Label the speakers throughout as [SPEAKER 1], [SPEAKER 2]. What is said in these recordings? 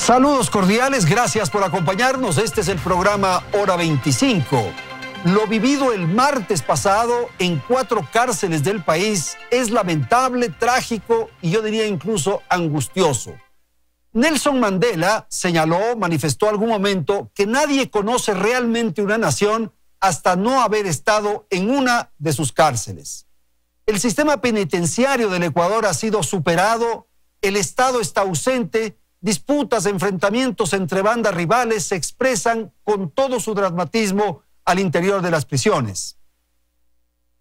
[SPEAKER 1] Saludos cordiales, gracias por acompañarnos. Este es el programa Hora 25. Lo vivido el martes pasado en 4 cárceles del país es lamentable, trágico y yo diría incluso angustioso. Nelson Mandela señaló, manifestó algún momento que nadie conoce realmente una nación hasta no haber estado en una de sus cárceles. El sistema penitenciario del Ecuador ha sido superado, el Estado está ausente, disputas, enfrentamientos entre bandas rivales se expresan con todo su dramatismo al interior de las prisiones.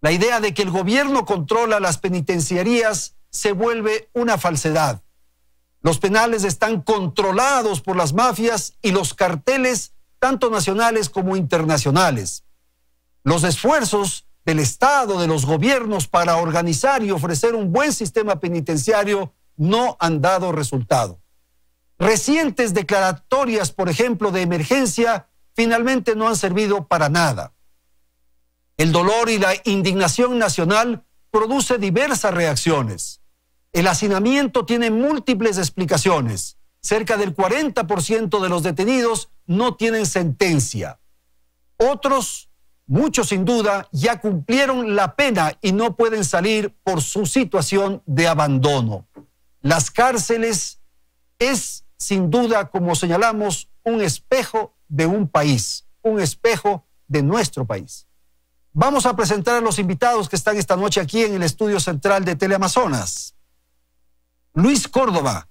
[SPEAKER 1] La idea de que el gobierno controla las penitenciarías se vuelve una falsedad. Los penales están controlados por las mafias y los carteles, tanto nacionales como internacionales. Los esfuerzos del Estado, de los gobiernos para organizar y ofrecer un buen sistema penitenciario no han dado resultado. Recientes declaratorias, por ejemplo, de emergencia, finalmente no han servido para nada. El dolor y la indignación nacional produce diversas reacciones. El hacinamiento tiene múltiples explicaciones. Cerca del 40% de los detenidos no tienen sentencia. Otros, muchos sin duda, ya cumplieron la pena y no pueden salir por su situación de abandono. Las cárceles es, sin duda, como señalamos, un espejo de un país, un espejo de nuestro país. Vamos a presentar a los invitados que están esta noche aquí en el estudio central de Teleamazonas. Luis Córdoba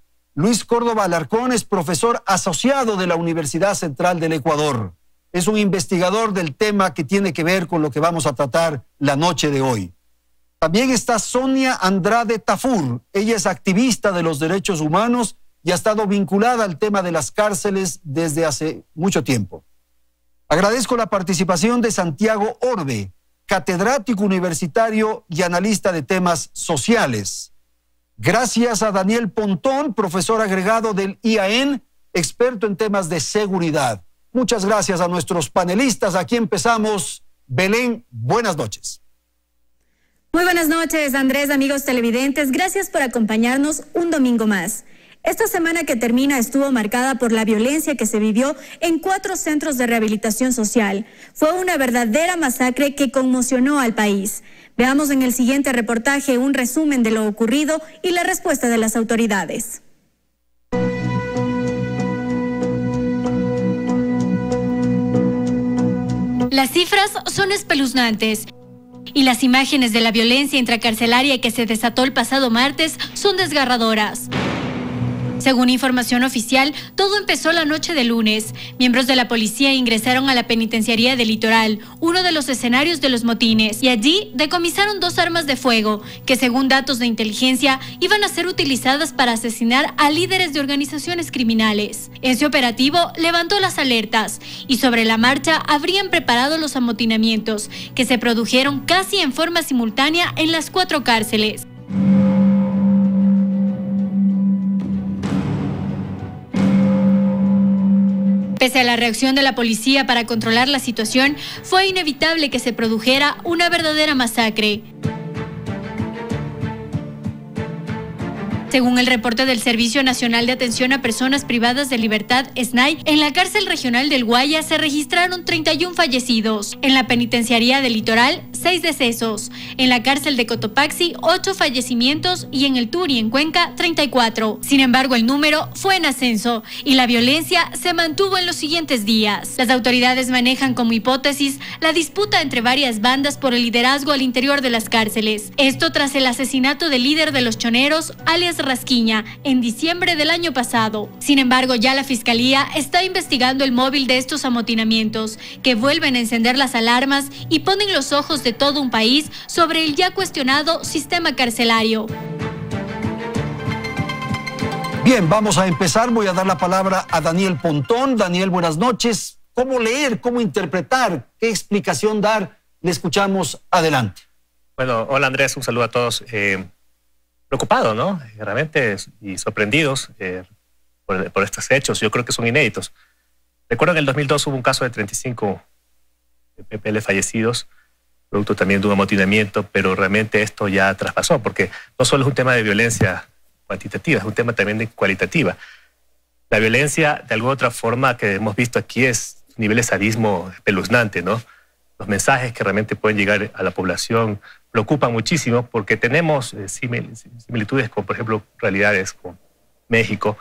[SPEAKER 1] Alarcón es profesor asociado de la Universidad Central del Ecuador. Es un investigador del tema que tiene que ver con lo que vamos a tratar la noche de hoy. También está Sonia Andrade Tafur. Ella es activista de los derechos humanos y ha estado vinculada al tema de las cárceles desde hace mucho tiempo. Agradezco la participación de Santiago Orbe, catedrático universitario y analista de temas sociales. Gracias a Daniel Pontón, profesor agregado del IAEN, experto en temas de seguridad. Muchas gracias a nuestros panelistas. Aquí empezamos. Belén, buenas noches.
[SPEAKER 2] Muy buenas noches, Andrés, amigos televidentes. Gracias por acompañarnos un domingo más. Esta semana que termina estuvo marcada por la violencia que se vivió en 4 centros de rehabilitación social. Fue una verdadera masacre que conmocionó al país. Veamos en el siguiente reportaje un resumen de lo ocurrido y la respuesta de las autoridades.
[SPEAKER 3] Las cifras son espeluznantes y las imágenes de la violencia intracarcelaria que se desató el pasado martes son desgarradoras. Según información oficial, todo empezó la noche de lunes. Miembros de la policía ingresaron a la penitenciaría del Litoral, uno de los escenarios de los motines, y allí decomisaron 2 armas de fuego, que según datos de inteligencia, iban a ser utilizadas para asesinar a líderes de organizaciones criminales. Ese operativo levantó las alertas, y sobre la marcha habrían preparado los amotinamientos, que se produjeron casi en forma simultánea en las 4 cárceles. Pese a la reacción de la policía para controlar la situación, fue inevitable que se produjera una verdadera masacre. Según el reporte del Servicio Nacional de Atención a Personas Privadas de Libertad, SNAI, en la cárcel regional del Guaya se registraron 31 fallecidos. En la penitenciaría del Litoral, 6 decesos. En la cárcel de Cotopaxi, 8 fallecimientos y en el Turi, en Cuenca, 34. Sin embargo, el número fue en ascenso y la violencia se mantuvo en los siguientes días. Las autoridades manejan como hipótesis la disputa entre varias bandas por el liderazgo al interior de las cárceles. Esto tras el asesinato del líder de los choneros, alias Rasquiña, en diciembre del año pasado. Sin embargo, ya la Fiscalía está investigando el móvil de estos amotinamientos, que vuelven a encender las alarmas y ponen los ojos de todo un país sobre el ya cuestionado sistema carcelario.
[SPEAKER 1] Bien, vamos a empezar. Voy a dar la palabra a Daniel Pontón. Daniel, buenas noches. ¿Cómo leer, cómo interpretar, qué explicación dar? Le escuchamos. Adelante.
[SPEAKER 4] Bueno, hola Andrés, un saludo a todos. Preocupados, ¿no? Realmente y sorprendidos por estos hechos. Yo creo que son inéditos. Recuerdo que en el 2002 hubo un caso de 35 PPL fallecidos, producto también de un amotinamiento, pero realmente esto ya traspasó, porque no solo es un tema de violencia cuantitativa, es un tema también de cualitativa. La violencia, de alguna otra forma que hemos visto aquí, es un nivel de sadismo espeluznante, ¿no? Los mensajes que realmente pueden llegar a la población preocupan muchísimo porque tenemos similitudes con, por ejemplo, realidades como México,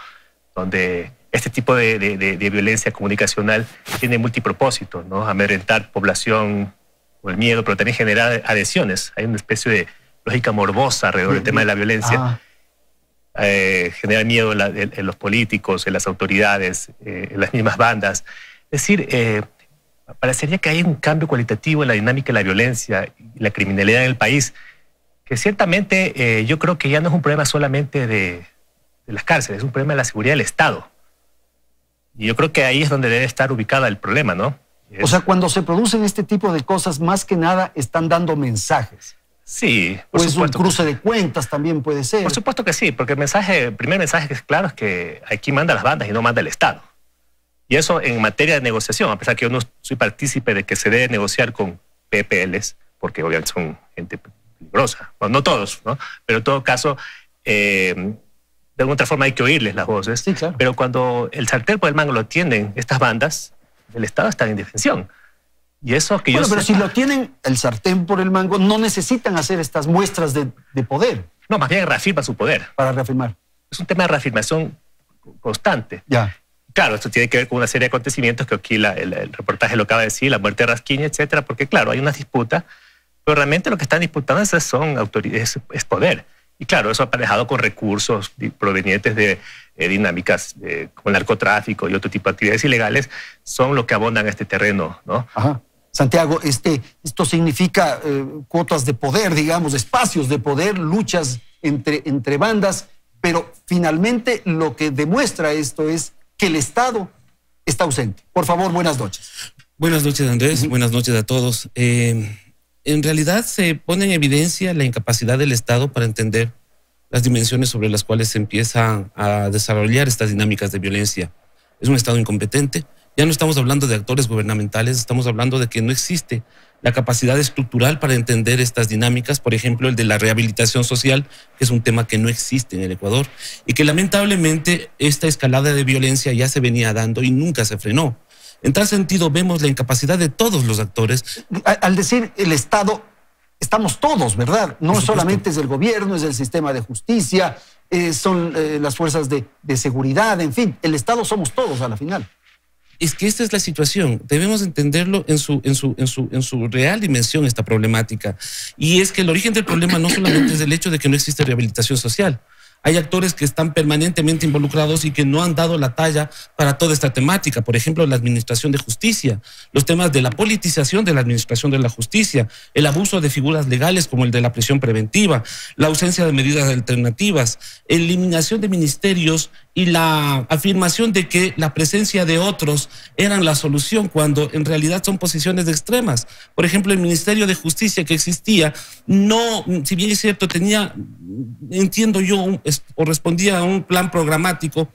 [SPEAKER 4] donde este tipo de violencia comunicacional tiene multipropósito, ¿no? Amedrentar población con el miedo, pero también generar adhesiones. Hay una especie de lógica morbosa alrededor del tema de la violencia. Genera miedo en los políticos, en las autoridades, en las mismas bandas. Es decir, parecería que hay un cambio cualitativo en la dinámica de la violencia y la criminalidad en el país, que ciertamente yo creo que ya no es un problema solamente de las cárceles, es un problema de la seguridad del Estado. Y yo creo que ahí es donde debe estar ubicada el problema, ¿no?
[SPEAKER 1] O sea, cuando se producen este tipo de cosas, más que nada están dando mensajes.
[SPEAKER 4] Sí,
[SPEAKER 1] por supuesto. Un cruce de cuentas también puede ser.
[SPEAKER 4] Por supuesto que sí, porque el primer mensaje que es claro es que aquí manda las bandas y no manda el Estado. Y eso en materia de negociación, a pesar que yo no soy partícipe de que se debe negociar con PPLs, porque obviamente son gente peligrosa, no todos, ¿no? Pero en todo caso, de alguna otra forma hay que oírles las voces.
[SPEAKER 1] Sí, claro.
[SPEAKER 4] Pero cuando el sartén por el mango lo tienen estas bandas, el Estado está en indefensión. Y eso que
[SPEAKER 1] pero si lo tienen el sartén por el mango, no necesitan hacer estas muestras de poder.
[SPEAKER 4] No, más bien reafirma su poder.
[SPEAKER 1] Para reafirmar.
[SPEAKER 4] Es un tema de reafirmación constante.
[SPEAKER 1] Ya.
[SPEAKER 4] Claro, esto tiene que ver con una serie de acontecimientos que aquí el reportaje lo acaba de decir, la muerte de Rasquiña, etcétera, porque claro, hay una disputa, pero realmente lo que están disputando es poder. Y claro, eso aparejado con recursos provenientes de dinámicas como el narcotráfico y otro tipo de actividades ilegales, son lo que abonan a este terreno, ¿no?
[SPEAKER 1] Ajá. Santiago, esto significa cuotas de poder, digamos, espacios de poder, luchas entre bandas, pero finalmente lo que demuestra esto es que el Estado está ausente. Por favor, buenas noches.
[SPEAKER 5] Buenas noches, Andrés. Buenas noches a todos. En realidad se pone en evidencia la incapacidad del Estado para entender las dimensiones sobre las cuales se empiezan a desarrollar estas dinámicas de violencia. Es un Estado incompetente. Ya no estamos hablando de actores gubernamentales, estamos hablando de que no existe la capacidad estructural para entender estas dinámicas, por ejemplo, el de la rehabilitación social, que es un tema que no existe en el Ecuador, y que lamentablemente esta escalada de violencia ya se venía dando y nunca se frenó. En tal sentido, vemos la incapacidad de todos los actores.
[SPEAKER 1] Al decir el Estado, estamos todos, ¿verdad? No solamente es el gobierno, es el sistema de justicia, son las fuerzas de seguridad, en fin, el Estado somos todos a la final.
[SPEAKER 5] Es que esta es la situación, debemos entenderlo en su real dimensión, esta problemática. Y es que el origen del problema no solamente es el hecho de que no existe rehabilitación social. Hay actores que están permanentemente involucrados y que no han dado la talla para toda esta temática. Por ejemplo, la administración de justicia, los temas de la politización de la administración de la justicia, el abuso de figuras legales como el de la prisión preventiva, la ausencia de medidas alternativas, eliminación de ministerios y la afirmación de que la presencia de otros eran la solución cuando en realidad son posiciones extremas. Por ejemplo, el Ministerio de Justicia que existía, no, si bien es cierto, tenía, entiendo yo, o respondía a un plan programático,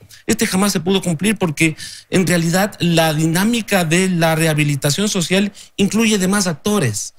[SPEAKER 5] jamás se pudo cumplir porque en realidad la dinámica de la rehabilitación social incluye demás actores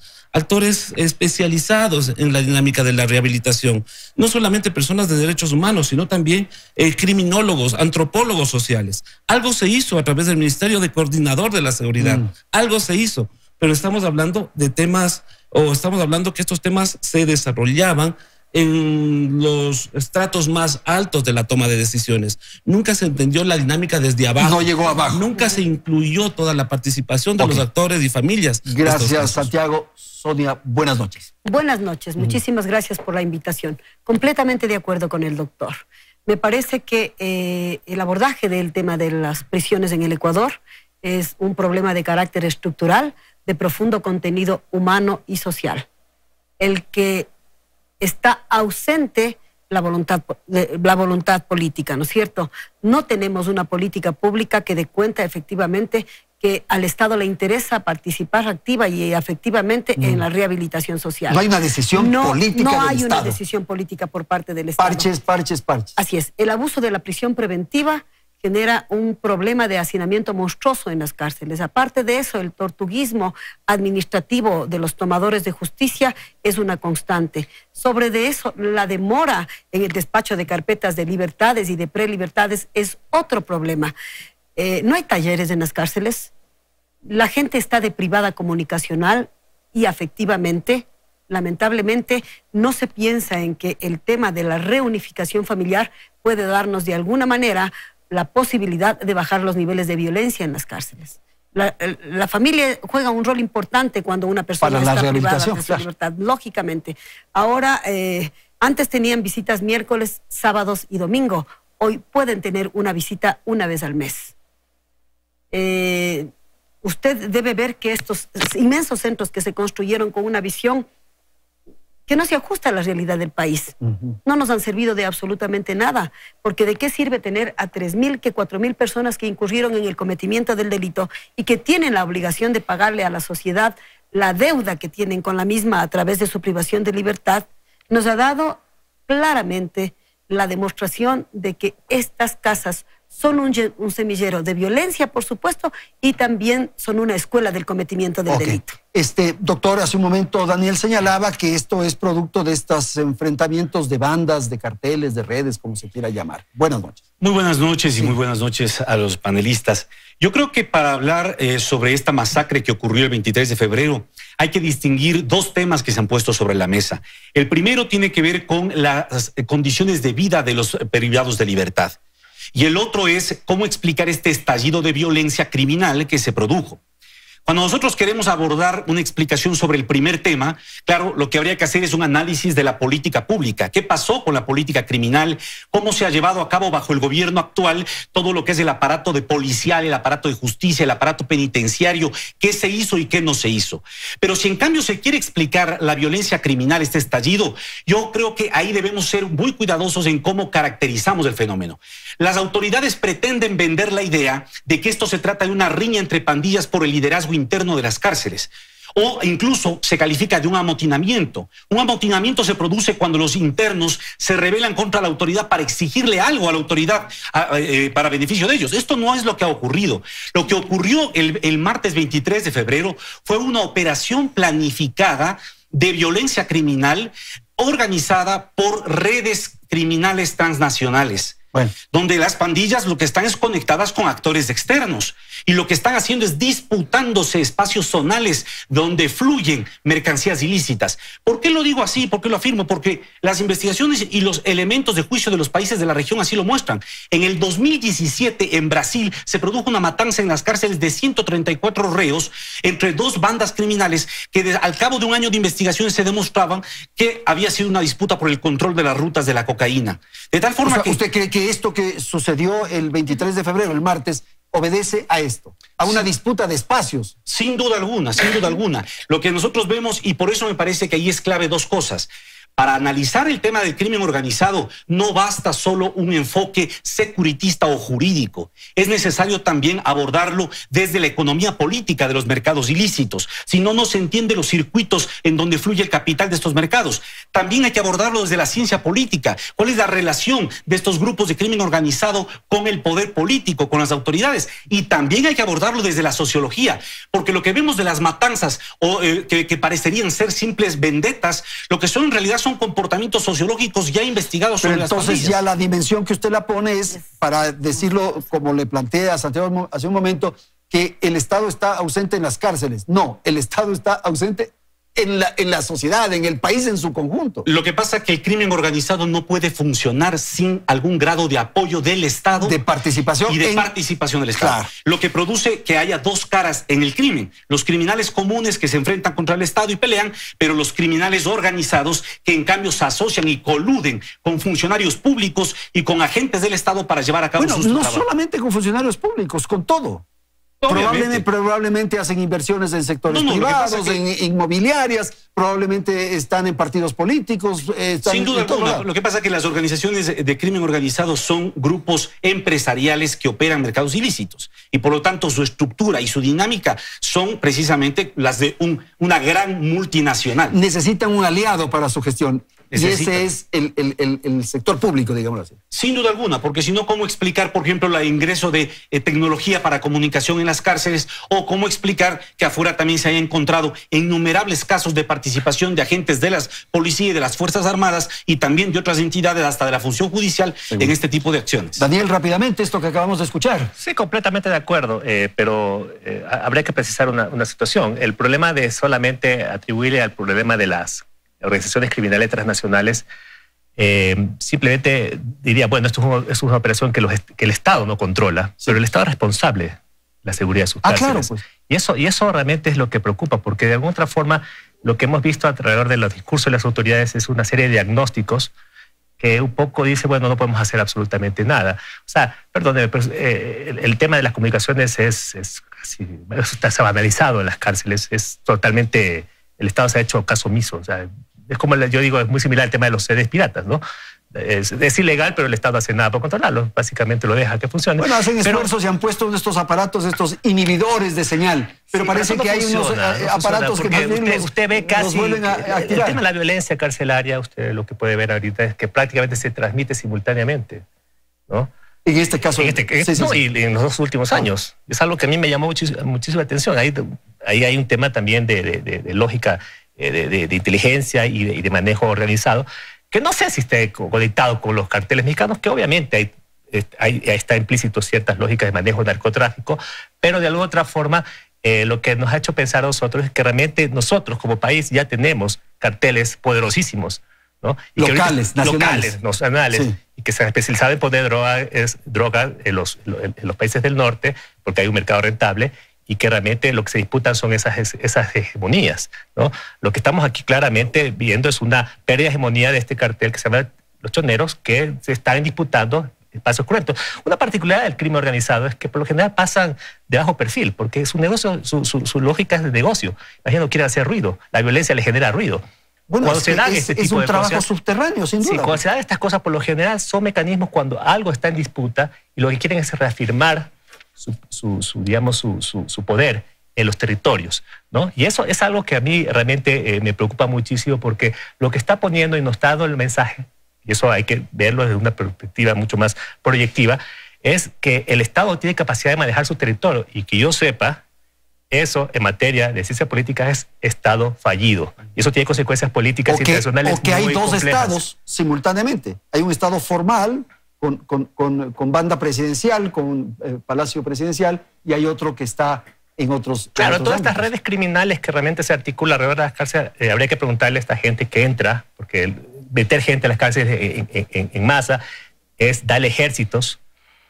[SPEAKER 5] especializados en la dinámica de la rehabilitación. No solamente personas de derechos humanos, sino también criminólogos, antropólogos sociales. Algo se hizo a través del Ministerio de Coordinador de la Seguridad. Algo se hizo, pero estamos hablando de temas, o estamos hablando que estos temas se desarrollaban en los estratos más altos de la toma de decisiones. Nunca se entendió la dinámica desde abajo.
[SPEAKER 1] No llegó abajo.
[SPEAKER 5] Nunca se incluyó toda la participación de los actores y familias.
[SPEAKER 1] Gracias, Santiago. Sonia, buenas noches.
[SPEAKER 6] Buenas noches. Muchísimas gracias por la invitación. Completamente de acuerdo con el doctor. Me parece que el abordaje del tema de las prisiones en el Ecuador es un problema de carácter estructural, de profundo contenido humano y social. El que está ausente la voluntad política, ¿no es cierto? No tenemos una política pública que dé cuenta efectivamente que al Estado le interesa participar activa y efectivamente en la rehabilitación social.
[SPEAKER 1] No hay una decisión política del Estado.
[SPEAKER 6] No hay una decisión política por parte del Estado.
[SPEAKER 1] Parches.
[SPEAKER 6] Así es. El abuso de la prisión preventiva genera un problema de hacinamiento monstruoso en las cárceles. Aparte de eso, el tortuguismo administrativo de los tomadores de justicia es una constante. Sobre de eso, la demora en el despacho de carpetas de libertades y de prelibertades es otro problema. No hay talleres en las cárceles. La gente está deprivada comunicacional y afectivamente. Lamentablemente, no se piensa en que el tema de la reunificación familiar puede darnos de alguna manera la posibilidad de bajar los niveles de violencia en las cárceles. La familia juega un rol importante cuando una persona está privada de su libertad, lógicamente. Ahora, antes tenían visitas miércoles, sábados y domingo. Hoy pueden tener una visita una vez al mes. Usted debe ver que estos inmensos centros que se construyeron con una visión que no se ajusta a la realidad del país. No nos han servido de absolutamente nada, porque ¿de qué sirve tener a 3.000, que 4.000 personas que incurrieron en el cometimiento del delito y que tienen la obligación de pagarle a la sociedad la deuda que tienen con la misma a través de su privación de libertad? Nos ha dado claramente la demostración de que estas casas son un semillero de violencia, por supuesto, y también son una escuela del cometimiento del delito.
[SPEAKER 1] Doctor, hace un momento Daniel señalaba que esto es producto de estos enfrentamientos de bandas, de carteles, de redes, como se quiera llamar. Buenas noches.
[SPEAKER 7] Muy buenas noches y muy buenas noches a los panelistas. Yo creo que para hablar sobre esta masacre que ocurrió el 23 de febrero, hay que distinguir dos temas que se han puesto sobre la mesa. El primero tiene que ver con las condiciones de vida de los privados de libertad. Y el otro es cómo explicar este estallido de violencia criminal que se produjo. Cuando nosotros queremos abordar una explicación sobre el primer tema, claro, lo que habría que hacer es un análisis de la política pública. ¿Qué pasó con la política criminal? ¿Cómo se ha llevado a cabo bajo el gobierno actual todo lo que es el aparato de policial, el aparato de justicia, el aparato penitenciario? ¿Qué se hizo y qué no se hizo? Pero si en cambio se quiere explicar la violencia criminal, este estallido, yo creo que ahí debemos ser muy cuidadosos en cómo caracterizamos el fenómeno. Las autoridades pretenden vender la idea de que esto se trata de una riña entre pandillas por el liderazgo interno de las cárceles. O incluso se califica de un amotinamiento. Un amotinamiento se produce cuando los internos se rebelan contra la autoridad para exigirle algo a la autoridad para beneficio de ellos. Esto no es lo que ha ocurrido. Lo que ocurrió el martes 23 de febrero fue una operación planificada de violencia criminal organizada por redes criminales transnacionales. Bueno, donde las pandillas lo que están es conectadas con actores externos y lo que están haciendo es disputándose espacios zonales donde fluyen mercancías ilícitas. ¿Por qué lo digo así? ¿Por qué lo afirmo? Porque las investigaciones y los elementos de juicio de los países de la región así lo muestran. En el 2017 en Brasil se produjo una matanza en las cárceles de 134 reos entre dos bandas criminales que al cabo de un año de investigaciones se demostraban que había sido una disputa por el control de las rutas de la cocaína. De tal forma que...
[SPEAKER 1] ¿Usted cree que esto que sucedió el 23 de febrero, el martes, obedece a esto, a una disputa de espacios?
[SPEAKER 7] Sin duda alguna, sin duda alguna. Lo que nosotros vemos, y por eso me parece que ahí es clave dos cosas. Para analizar el tema del crimen organizado no basta solo un enfoque securitista o jurídico. Es necesario también abordarlo desde la economía política de los mercados ilícitos. Si no, no se entiende los circuitos en donde fluye el capital de estos mercados. También hay que abordarlo desde la ciencia política. ¿Cuál es la relación de estos grupos de crimen organizado con el poder político, con las autoridades? Y también hay que abordarlo desde la sociología, porque lo que vemos de las matanzas que parecerían ser simples vendetas, lo que son en realidad son comportamientos sociológicos ya investigados sobre las pandillas.
[SPEAKER 1] Entonces ya la dimensión que usted la pone es, para decirlo como le plantea Santiago hace un momento, que el Estado está ausente en las cárceles. No, el Estado está ausente en la sociedad, en el país en su conjunto.
[SPEAKER 7] Lo que pasa es que el crimen organizado no puede funcionar sin algún grado de apoyo del Estado.
[SPEAKER 1] De participación.
[SPEAKER 7] Y de participación del Estado.
[SPEAKER 1] Claro.
[SPEAKER 7] Lo que produce que haya dos caras en el crimen. Los criminales comunes que se enfrentan contra el Estado y pelean, pero los criminales organizados que en cambio se asocian y coluden con funcionarios públicos y con agentes del Estado para llevar a cabo sus trabajos.
[SPEAKER 1] No solamente con funcionarios públicos, con todo. Probablemente hacen inversiones en sectores privados, en inmobiliarias, probablemente están en partidos políticos.
[SPEAKER 7] Sin duda alguna. Lo que pasa es que las organizaciones de crimen organizado son grupos empresariales que operan mercados ilícitos y por lo tanto su estructura y su dinámica son precisamente las de una gran multinacional.
[SPEAKER 1] Necesitan un aliado para su gestión. Y ese es el sector público, digámoslo así.
[SPEAKER 7] Sin duda alguna, porque si no, ¿cómo explicar, por ejemplo, el ingreso de tecnología para comunicación en las cárceles? O cómo explicar que afuera también se haya encontrado innumerables casos de participación de agentes de las policías y de las Fuerzas Armadas y también de otras entidades, hasta de la función judicial, en este tipo de acciones?
[SPEAKER 1] Daniel, rápidamente, esto que acabamos de escuchar.
[SPEAKER 4] Sí, completamente de acuerdo, pero habría que precisar una situación. El problema de solamente atribuirle al problema de las organizaciones criminales transnacionales, simplemente diría, bueno, esto es una operación que el Estado no controla, pero el Estado es responsable de la seguridad de sus cárceles.
[SPEAKER 1] Claro, pues.
[SPEAKER 4] Y eso realmente es lo que preocupa, porque de alguna otra forma lo que hemos visto alrededor de los discursos de las autoridades es una serie de diagnósticos que un poco dice, bueno, no podemos hacer absolutamente nada. O sea, perdóneme, pero el tema de las comunicaciones es casi, está banalizado en las cárceles, es totalmente, el Estado se ha hecho caso omiso. O sea, es como yo digo, es muy similar al tema de los CDs piratas, ¿no? Es ilegal, pero el Estado no hace nada por controlarlo. Básicamente lo deja que funcione.
[SPEAKER 1] Bueno, hacen esfuerzos y han puesto estos aparatos, estos inhibidores de señal. Pero sí, parece que hay unos aparatos que más bien
[SPEAKER 4] usted ve casi
[SPEAKER 1] los vuelven a activar.
[SPEAKER 4] El tema de la violencia carcelaria, usted lo que puede ver ahorita es que prácticamente se transmite simultáneamente, ¿no?
[SPEAKER 1] En este caso.
[SPEAKER 4] Y en los 2 últimos años. Es algo que a mí me llamó muchísima atención. Ahí hay un tema también de lógica, de inteligencia y de manejo organizado, que no sé si esté conectado con los carteles mexicanos, que obviamente está implícito ciertas lógicas de manejo de narcotráfico, pero de alguna otra forma lo que nos ha hecho pensar a nosotros es que realmente nosotros como país ya tenemos carteles poderosísimos, ¿no? Y
[SPEAKER 1] locales,
[SPEAKER 4] nacionales, sí. Y que se han especializado en poner droga en los países del norte, porque hay un mercado rentable, y que realmente lo que se disputan son esas hegemonías, ¿no? Lo que estamos aquí claramente viendo es una pérdida de hegemonía de este cartel que se llama Los Choneros, que se están disputando espacios cruentos. Una particularidad del crimen organizado es que por lo general pasan de bajo perfil, porque su negocio, su lógica es de negocio. Imagino, quieren hacer ruido, la violencia le genera ruido.
[SPEAKER 1] Bueno, cuando se dan este tipo de cosas, es un trabajo subterráneo, sin duda.
[SPEAKER 4] Sí, cuando se dan estas cosas, por lo general son mecanismos cuando algo está en disputa y lo que quieren es reafirmar su poder en los territorios, ¿no? Y eso es algo que a mí realmente me preocupa muchísimo, porque lo que está poniendo y nos está dando el mensaje, y eso hay que verlo desde una perspectiva mucho más proyectiva, es que el Estado tiene capacidad de manejar su territorio, y que yo sepa, eso en materia de ciencia política es Estado fallido. Y eso tiene consecuencias políticas internacionales muy complejas.
[SPEAKER 1] O que hay dos estados simultáneamente. Hay un Estado formal con banda presidencial, con palacio presidencial, y hay otro que está en otros.
[SPEAKER 4] Claro,
[SPEAKER 1] en otros
[SPEAKER 4] todas
[SPEAKER 1] ámbitos.
[SPEAKER 4] estas redes criminales que realmente se articulan alrededor de las cárceles, habría que preguntarle a esta gente que entra, porque meter gente a las cárceles en masa es darle ejércitos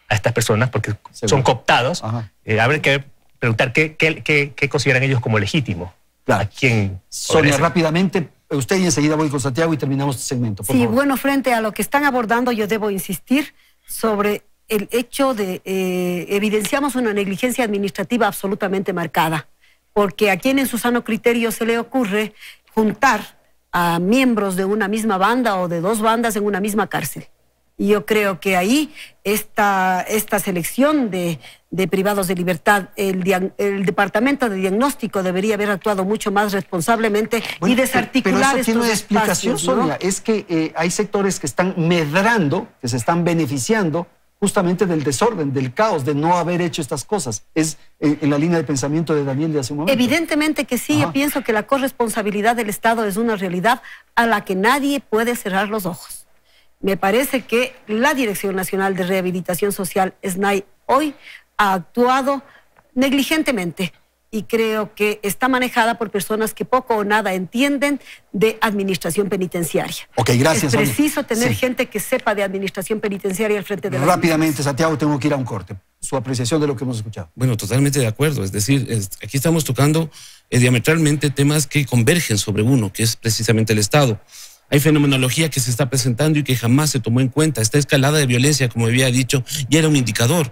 [SPEAKER 4] a estas personas, porque son cooptados. Habría que preguntar qué consideran ellos como legítimo.
[SPEAKER 1] Claro.
[SPEAKER 4] ¿A quién?
[SPEAKER 1] Sonia, rápidamente, usted, y enseguida voy con Santiago y terminamos este segmento. Por favor.
[SPEAKER 6] Bueno, frente a lo que están abordando, yo debo insistir sobre el hecho de evidenciamos una negligencia administrativa absolutamente marcada, porque a quien en su sano criterio se le ocurre juntar a miembros de una misma banda o de 2 bandas en una misma cárcel. Y yo creo que ahí esta selección de privados de libertad, el Departamento de Diagnóstico debería haber actuado mucho más responsablemente y desarticular estos espacios. Pero eso tiene una explicación, Sonia, es que hay sectores que están medrando, que se están beneficiando justamente del desorden, del caos, de no haber hecho estas cosas. Es en la línea de pensamiento de Daniel de hace un momento. Evidentemente que sí. Yo pienso que la corresponsabilidad del Estado es una realidad a la que nadie puede cerrar los ojos. Me parece que la Dirección Nacional de Rehabilitación Social, SNAI, hoy ha actuado negligentemente, y creo que está manejada por personas que poco o nada entienden de administración penitenciaria. Ok, gracias. Es preciso tener gente que sepa de administración penitenciaria al frente de la. Rápidamente, Santiago, tengo que ir a un corte. Su apreciación de lo que hemos escuchado.
[SPEAKER 5] Bueno, totalmente de acuerdo. Es decir, aquí estamos tocando diametralmente temas que convergen sobre uno, que es precisamente el Estado. Hay fenomenología que se está presentando y que jamás se tomó en cuenta. Esta escalada de violencia, como había dicho, ya era un indicador.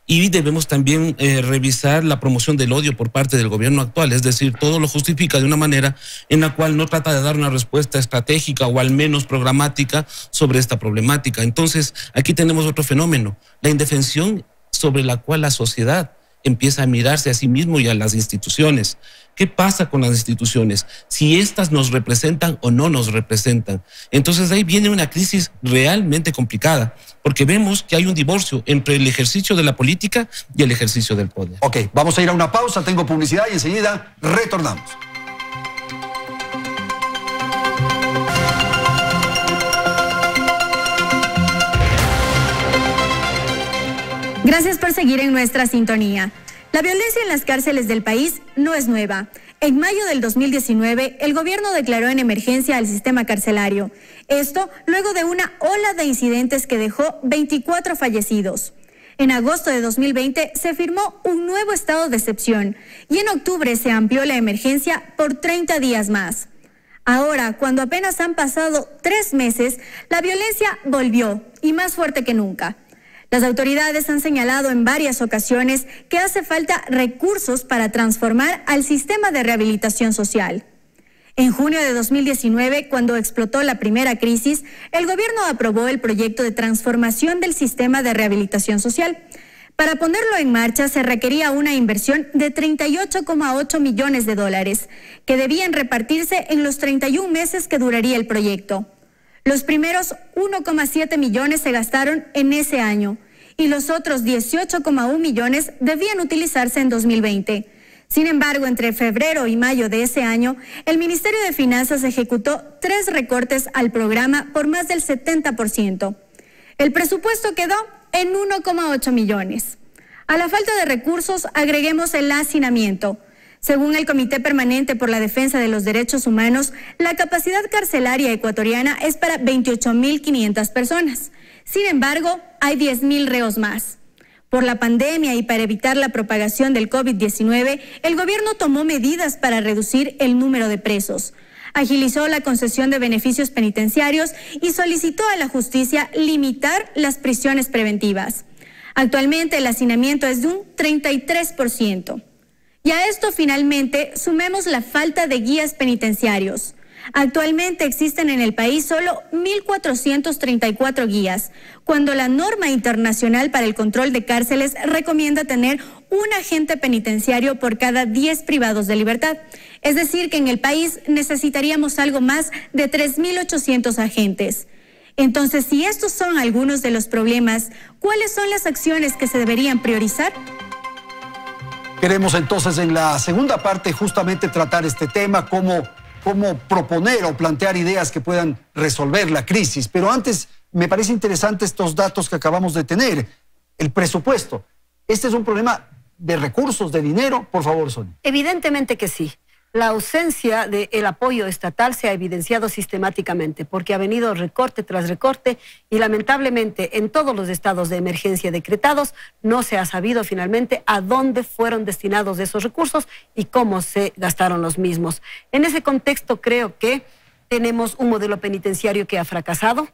[SPEAKER 5] Y debemos también revisar la promoción del odio por parte del gobierno actual. Es decir, todo lo justifica de una manera en la cual no trata de dar una respuesta estratégica o al menos programática sobre esta problemática. Entonces, aquí tenemos otro fenómeno, la indefensión sobre la cual la sociedad empieza a mirarse a sí mismo y a las instituciones. ¿Qué pasa con las instituciones? Si éstas nos representan o no nos representan. Entonces ahí viene una crisis realmente complicada, porque vemos que hay un divorcio entre el ejercicio de la política y el ejercicio del poder.
[SPEAKER 1] Ok, vamos a ir a una pausa, tengo publicidad y enseguida retornamos.
[SPEAKER 2] Gracias por seguir en nuestra sintonía. La violencia en las cárceles del país no es nueva. En mayo del 2019, el gobierno declaró en emergencia al sistema carcelario. Esto luego de una ola de incidentes que dejó 24 fallecidos. En agosto de 2020 se firmó un nuevo estado de excepción y en octubre se amplió la emergencia por 30 días más. Ahora, cuando apenas han pasado 3 meses, la violencia volvió y más fuerte que nunca. Las autoridades han señalado en varias ocasiones que hace falta recursos para transformar al sistema de rehabilitación social. En junio de 2019, cuando explotó la primera crisis, el gobierno aprobó el proyecto de transformación del sistema de rehabilitación social. Para ponerlo en marcha se requería una inversión de $38,8 millones, que debían repartirse en los 31 meses que duraría el proyecto. Los primeros 1,7 millones se gastaron en ese año y los otros 18,1 millones debían utilizarse en 2020. Sin embargo, entre febrero y mayo de ese año, el Ministerio de Finanzas ejecutó 3 recortes al programa por más del 70%. El presupuesto quedó en 1,8 millones. A la falta de recursos agreguemos el hacinamiento. Según el Comité Permanente por la Defensa de los Derechos Humanos, la capacidad carcelaria ecuatoriana es para 28.500 personas. Sin embargo, hay 10.000 reos más. Por la pandemia y para evitar la propagación del COVID-19, el gobierno tomó medidas para reducir el número de presos. Agilizó la concesión de beneficios penitenciarios y solicitó a la justicia limitar las prisiones preventivas. Actualmente el hacinamiento es de un 33%. Y a esto finalmente sumemos la falta de guías penitenciarios. Actualmente existen en el país solo 1.434 guías, cuando la norma internacional para el control de cárceles recomienda tener un agente penitenciario por cada 10 privados de libertad. Es decir, que en el país necesitaríamos algo más de 3.800 agentes. Entonces, si estos son algunos de los problemas, ¿cuáles son las acciones que se deberían priorizar?
[SPEAKER 1] Queremos entonces en la segunda parte justamente tratar este tema, cómo proponer o plantear ideas que puedan resolver la crisis. Pero antes, me parece interesante estos datos que acabamos de tener. El presupuesto. ¿Este es un problema de recursos, de dinero? Por favor, Sonia.
[SPEAKER 6] Evidentemente que sí. La ausencia del apoyo estatal se ha evidenciado sistemáticamente porque ha venido recorte tras recorte y lamentablemente en todos los estados de emergencia decretados no se ha sabido finalmente a dónde fueron destinados esos recursos y cómo se gastaron los mismos. En ese contexto creo que tenemos un modelo penitenciario que ha fracasado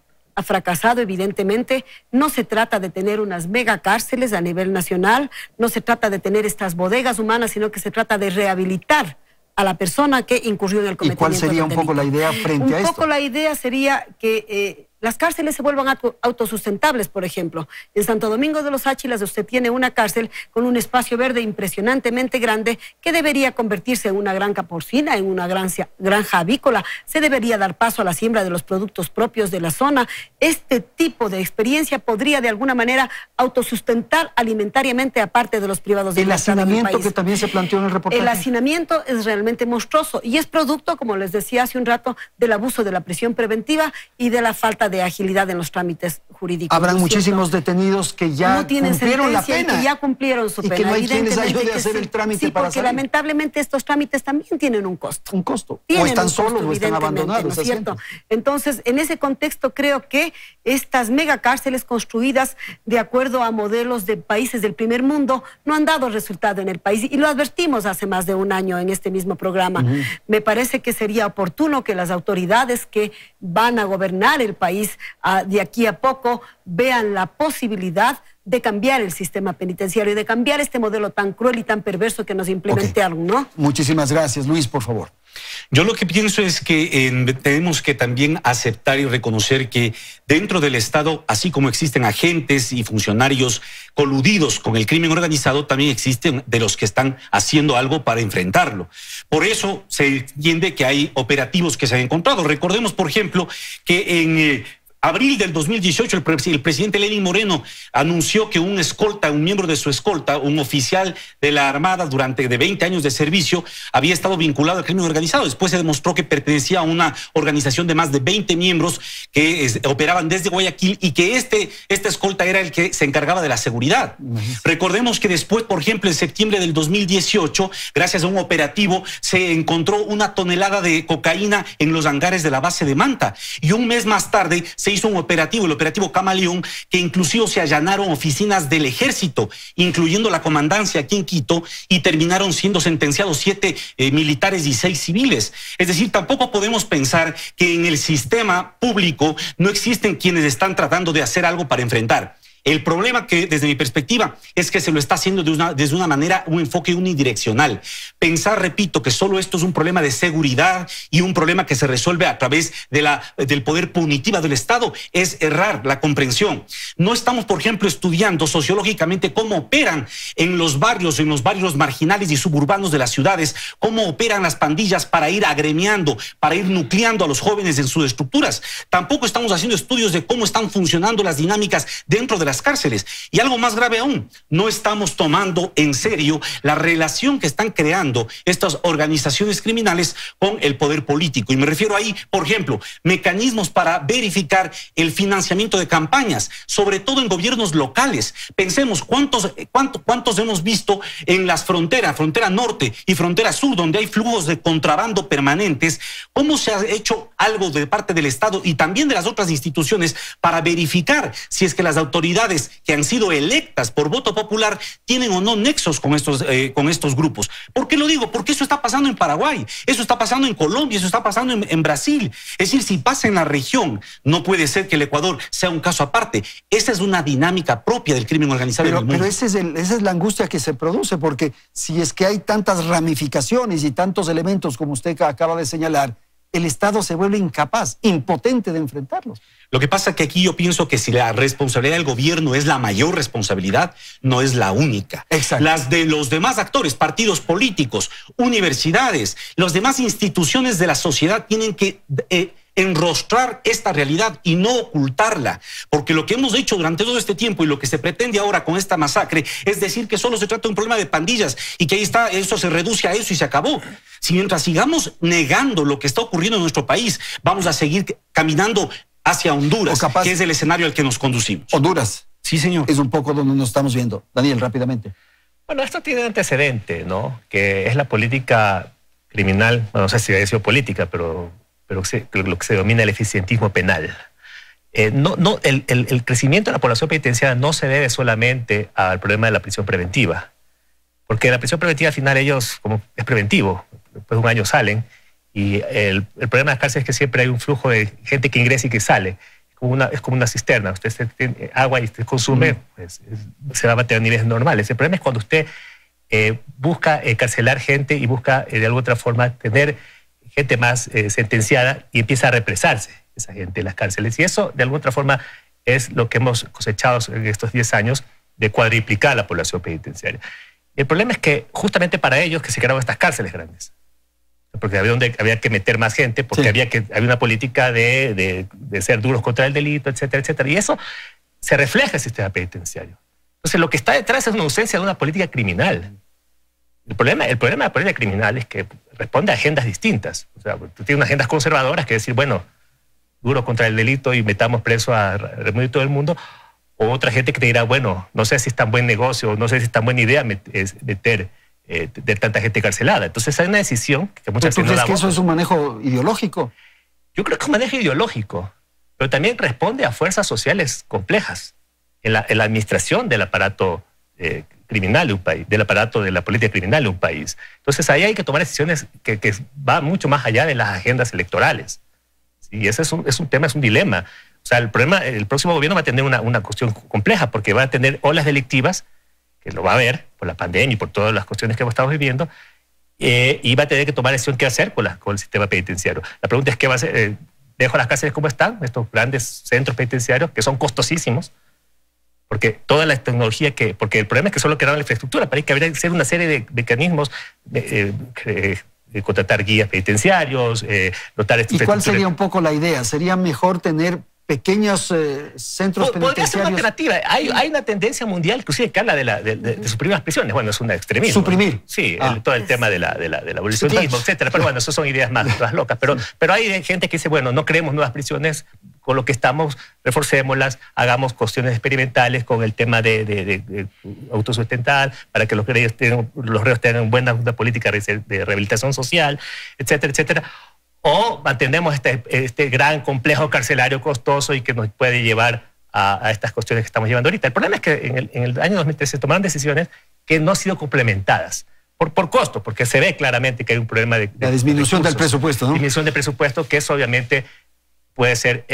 [SPEAKER 6] evidentemente. No se trata de tener unas mega cárceles a nivel nacional, no se trata de tener estas bodegas humanas, sino que se trata de rehabilitar a la persona que incurrió en el cometimiento.
[SPEAKER 1] ¿Y cuál sería un poco la idea frente a esto?
[SPEAKER 6] Un poco la idea sería que las cárceles se vuelvan autosustentables, por ejemplo. En Santo Domingo de los Áchilas usted tiene una cárcel con un espacio verde impresionantemente grande que debería convertirse en una granja porcina, en una granja avícola. Se debería dar paso a la siembra de los productos propios de la zona. Este tipo de experiencia podría de alguna manera autosustentar alimentariamente a parte de los privados de libertad en el país.
[SPEAKER 1] El hacinamiento que también se planteó en el reportaje.
[SPEAKER 6] El hacinamiento es realmente monstruoso y es producto, como les decía hace un rato, del abuso de la prisión preventiva y de la falta de agilidad en los trámites jurídicos.
[SPEAKER 1] Habrán muchísimos detenidos que ya
[SPEAKER 6] no tienen
[SPEAKER 1] cumplieron la
[SPEAKER 6] sentencia
[SPEAKER 1] pena.
[SPEAKER 6] Y que ya cumplieron su pena.
[SPEAKER 1] Y que no hay quien les ayude a hacer el trámite para salir.
[SPEAKER 6] Porque lamentablemente estos trámites también tienen un costo.
[SPEAKER 1] Un costo. O están solos o están abandonados.
[SPEAKER 6] ¿No es cierto? Entonces, en ese contexto creo que estas megacárceles construidas de acuerdo a modelos de países del primer mundo no han dado resultado en el país. Y lo advertimos hace más de un año en este mismo programa. Me parece que sería oportuno que las autoridades que van a gobernar el país de aquí a poco vean la posibilidad de cambiar el sistema penitenciario y de cambiar este modelo tan cruel y tan perverso que nos implementaron, ¿no?
[SPEAKER 1] Muchísimas gracias. Luis, por favor.
[SPEAKER 7] Yo lo que pienso es que tenemos que también aceptar y reconocer que dentro del Estado, así como existen agentes y funcionarios coludidos con el crimen organizado, también existen de los que están haciendo algo para enfrentarlo. Por eso se entiende que hay operativos que se han encontrado. Recordemos, por ejemplo, que en abril del 2018, el presidente Lenín Moreno anunció que un escolta, un miembro de su escolta, un oficial de la Armada durante 20 años de servicio, había estado vinculado al crimen organizado. Después se demostró que pertenecía a una organización de más de 20 miembros que operaban desde Guayaquil y que este escolta era el que se encargaba de la seguridad. Recordemos que después, por ejemplo, en septiembre del 2018, gracias a un operativo, se encontró 1 tonelada de cocaína en los hangares de la base de Manta. Y un mes más tarde se hizo un operativo, el operativo Camaleón, que inclusive se allanaron oficinas del ejército, incluyendo la comandancia aquí en Quito, y terminaron siendo sentenciados 7 militares y 6 civiles. Es decir, tampoco podemos pensar que en el sistema público no existen quienes están tratando de hacer algo para enfrentar. El problema que, desde mi perspectiva, es que se lo está haciendo desde una manera, un enfoque unidireccional. Pensar, repito, que solo esto es un problema de seguridad y un problema que se resuelve a través del poder punitivo del Estado es errar la comprensión. No estamos, por ejemplo, estudiando sociológicamente cómo operan en los barrios marginales y suburbanos de las ciudades, cómo operan las pandillas para ir agremiando, para ir nucleando a los jóvenes en sus estructuras. Tampoco estamos haciendo estudios de cómo están funcionando las dinámicas dentro de las cárceles. Y algo más grave aún, no estamos tomando en serio la relación que están creando estas organizaciones criminales con el poder político. Y me refiero ahí, por ejemplo, mecanismos para verificar el financiamiento de campañas, sobre todo en gobiernos locales. Pensemos cuántos hemos visto en las fronteras, frontera norte y frontera sur, donde hay flujos de contrabando permanentes, cómo se ha hecho algo de parte del Estado y también de las otras instituciones para verificar si es que las autoridades que han sido electas por voto popular tienen o no nexos con estos grupos. ¿Por qué lo digo? Porque eso está pasando en Paraguay, eso está pasando en Colombia, eso está pasando en Brasil. Es decir, si pasa en la región, no puede ser que el Ecuador sea un caso aparte. Esa es una dinámica propia del crimen organizado en el mundo.
[SPEAKER 1] Pero esa es la angustia que se produce, porque si es que hay tantas ramificaciones y tantos elementos como usted acaba de señalar, el Estado se vuelve incapaz, impotente de enfrentarlos.
[SPEAKER 7] Lo que pasa es que aquí yo pienso que si la responsabilidad del gobierno es la mayor responsabilidad, no es la única.
[SPEAKER 1] Exacto.
[SPEAKER 7] Las de los demás actores, partidos políticos, universidades, las demás instituciones de la sociedad tienen que enrostrar esta realidad y no ocultarla, porque lo que hemos hecho durante todo este tiempo y lo que se pretende ahora con esta masacre es decir que solo se trata de un problema de pandillas y que ahí está, eso se reduce a eso y se acabó. Si mientras sigamos negando lo que está ocurriendo en nuestro país, vamos a seguir caminando hacia Honduras, que es el escenario al que nos conducimos.
[SPEAKER 1] Honduras.
[SPEAKER 7] Sí, señor.
[SPEAKER 1] Es un poco donde nos estamos viendo. Daniel, rápidamente.
[SPEAKER 4] Bueno, esto tiene un antecedente, ¿no? Que es la política criminal, bueno, no sé si ha sido política, pero lo que se denomina el eficientismo penal. El crecimiento de la población penitenciaria no se debe solamente al problema de la prisión preventiva, porque la prisión preventiva al final ellos, como es preventivo, después de un año salen, y el problema de las cárceles es que siempre hay un flujo de gente que ingresa y que sale. Es como una cisterna, usted tiene agua y usted consume, pues, se va a mantener a niveles normales. El problema es cuando usted busca encarcelar gente y busca de alguna otra forma tener gente más sentenciada y empieza a represarse esa gente en las cárceles. Y eso, de alguna otra forma, es lo que hemos cosechado en estos 10 años de cuadriplicar la población penitenciaria. El problema es que justamente para ellos que se crearon estas cárceles grandes, porque había que meter más gente, porque había una política de ser duros contra el delito, etcétera, etcétera. Y eso se refleja en el sistema penitenciario. Entonces, lo que está detrás es una ausencia de una política criminal. El problema de la política criminal es que responde a agendas distintas. O sea, tú tienes unas agendas conservadoras que decir, bueno, duro contra el delito y metamos preso a todo el mundo, o otra gente que te dirá, bueno, no sé si es tan buen negocio, no sé si es tan buena idea meter de tanta gente encarcelada. Entonces hay una decisión que muchas veces no
[SPEAKER 1] ¿Tú crees que eso es un manejo ideológico?
[SPEAKER 4] Yo creo que es un manejo ideológico, pero también responde a fuerzas sociales complejas en la administración del aparato criminal de un país, del aparato de la política criminal de un país. Entonces ahí hay que tomar decisiones que van mucho más allá de las agendas electorales. Y ese es un tema, es un dilema. O O sea, el problema, el próximo gobierno va a tener una cuestión compleja, porque va a tener olas delictivas, que lo va a haber por la pandemia y por todas las cuestiones que hemos estado viviendo, y va a tener que tomar decisión qué hacer con el sistema penitenciario. La pregunta es qué va a hacer. ¿Dejo las cárceles como están, estos grandes centros penitenciarios que son costosísimos? Porque toda la tecnología porque el problema es que solo queda la infraestructura, para que habría que hacer una serie de mecanismos, contratar guías penitenciarios, dotar esta
[SPEAKER 1] ¿Y cuál sería un poco la idea? ¿Sería mejor tener pequeños centros penitenciarios?
[SPEAKER 4] Podría ser una alternativa. Hay una tendencia mundial, inclusive, que habla de suprimir las prisiones. Bueno, es un extremismo.
[SPEAKER 1] ¿Suprimir?
[SPEAKER 4] Sí, todo el tema del abolicionismo, etcétera. Pero bueno, eso son ideas más locas. Pero hay gente que dice, bueno, no creemos nuevas prisiones, con lo que estamos, reforcémoslas, hagamos cuestiones experimentales con el tema de autosustentar, para que los reos tengan una política de rehabilitación social, etcétera, etcétera. O mantenemos este gran complejo carcelario costoso y que nos puede llevar a estas cuestiones que estamos llevando ahorita. El problema es que en el año 2013 se tomaron decisiones que no han sido complementadas por costo, porque se ve claramente que hay un problema de
[SPEAKER 1] la disminución del presupuesto, ¿no?
[SPEAKER 4] Disminución de presupuesto, que eso obviamente puede ser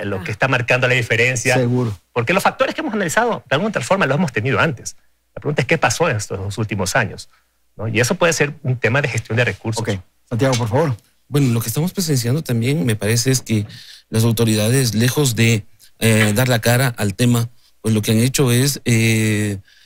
[SPEAKER 4] lo que está marcando la diferencia.
[SPEAKER 1] Seguro.
[SPEAKER 4] Porque los factores que hemos analizado, de alguna otra forma, los hemos tenido antes. La pregunta es qué pasó en estos últimos años, ¿no? Y eso puede ser un tema de gestión de recursos.
[SPEAKER 1] Ok. Santiago, por favor.
[SPEAKER 5] Bueno, lo que estamos presenciando también, me parece, es que las autoridades, lejos de dar la cara al tema, pues lo que han hecho es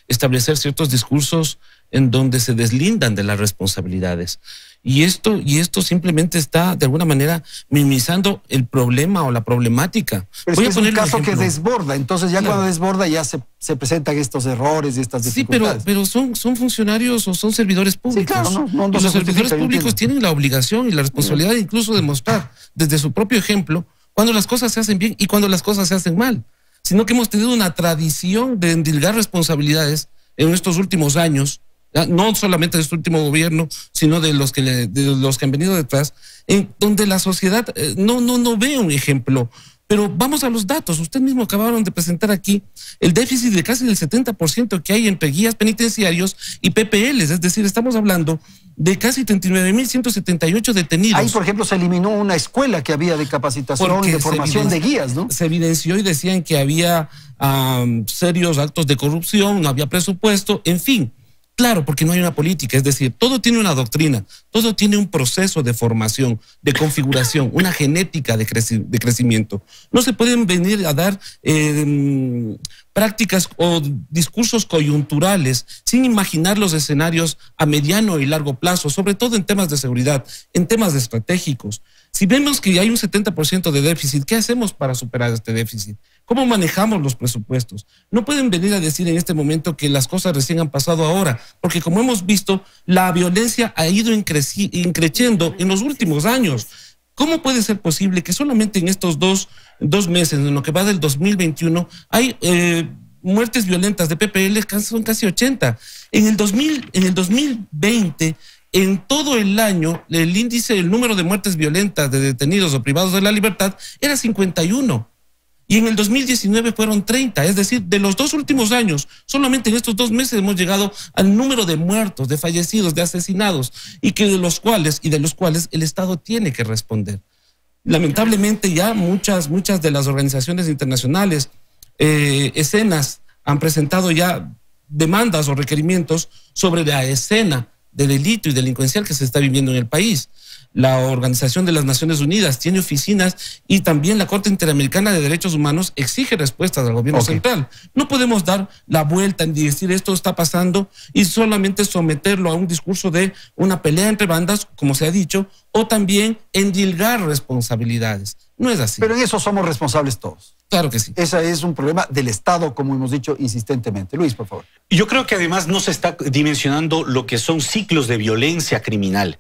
[SPEAKER 5] establecer ciertos discursos en donde se deslindan de las responsabilidades. Y esto simplemente está, de alguna manera, minimizando el problema o la problemática.
[SPEAKER 1] Pero es un caso que desborda, entonces ya cuando desborda ya se presentan estos errores y estas dificultades.
[SPEAKER 5] Sí, pero son funcionarios o son servidores públicos.
[SPEAKER 1] Sí, claro, no
[SPEAKER 5] y los servidores públicos tienen la obligación y la responsabilidad incluso de mostrar desde su propio ejemplo cuando las cosas se hacen bien y cuando las cosas se hacen mal. Sino que hemos tenido una tradición de endilgar responsabilidades en estos últimos años, no solamente de este último gobierno, sino de los que han venido detrás, en donde la sociedad no ve un ejemplo. Pero vamos a los datos. Usted mismo acabaron de presentar aquí el déficit de casi del 70% que hay entre guías penitenciarios y PPLs. Es decir, estamos hablando de casi 39.178 detenidos.
[SPEAKER 1] Ahí, por ejemplo, se eliminó una escuela que había de capacitación y de formación de guías, ¿no?
[SPEAKER 5] Se evidenció y decían que había serios actos de corrupción, no había presupuesto, en fin. Claro, porque no hay una política, es decir, todo tiene una doctrina, todo tiene un proceso de formación, de configuración, una genética de crecimiento. No se pueden venir a dar prácticas o discursos coyunturales sin imaginar los escenarios a mediano y largo plazo, sobre todo en temas de seguridad, en temas estratégicos. Si vemos que hay un 70% de déficit, ¿qué hacemos para superar este déficit? ¿Cómo manejamos los presupuestos? No pueden venir a decir en este momento que las cosas recién han pasado ahora, porque como hemos visto, la violencia ha ido increciendo en los últimos años. ¿Cómo puede ser posible que solamente en estos dos meses, en lo que va del 2021, hay muertes violentas de PPL, son casi 80? En el 2020, en todo el año, el número de muertes violentas de detenidos o privados de la libertad era 51. Y en el 2019 fueron 30, es decir, de los dos últimos años, solamente en estos 2 meses hemos llegado al número de muertos, de fallecidos, de asesinados, y de los cuales el Estado tiene que responder. Lamentablemente ya muchas de las organizaciones internacionales, escenas, han presentado ya demandas o requerimientos sobre la escena de delito y delincuencial que se está viviendo en el país. La Organización de las Naciones Unidas tiene oficinas y también la Corte Interamericana de Derechos Humanos exige respuestas al gobierno central. No podemos dar la vuelta y decir esto está pasando y solamente someterlo a un discurso de una pelea entre bandas, como se ha dicho, o también endilgar responsabilidades. No es así.
[SPEAKER 1] Pero en eso somos responsables todos.
[SPEAKER 5] Claro que sí.
[SPEAKER 1] Ese es un problema del Estado, como hemos dicho insistentemente. Luis, por favor.
[SPEAKER 7] Yo creo que además no se está dimensionando lo que son ciclos de violencia criminal.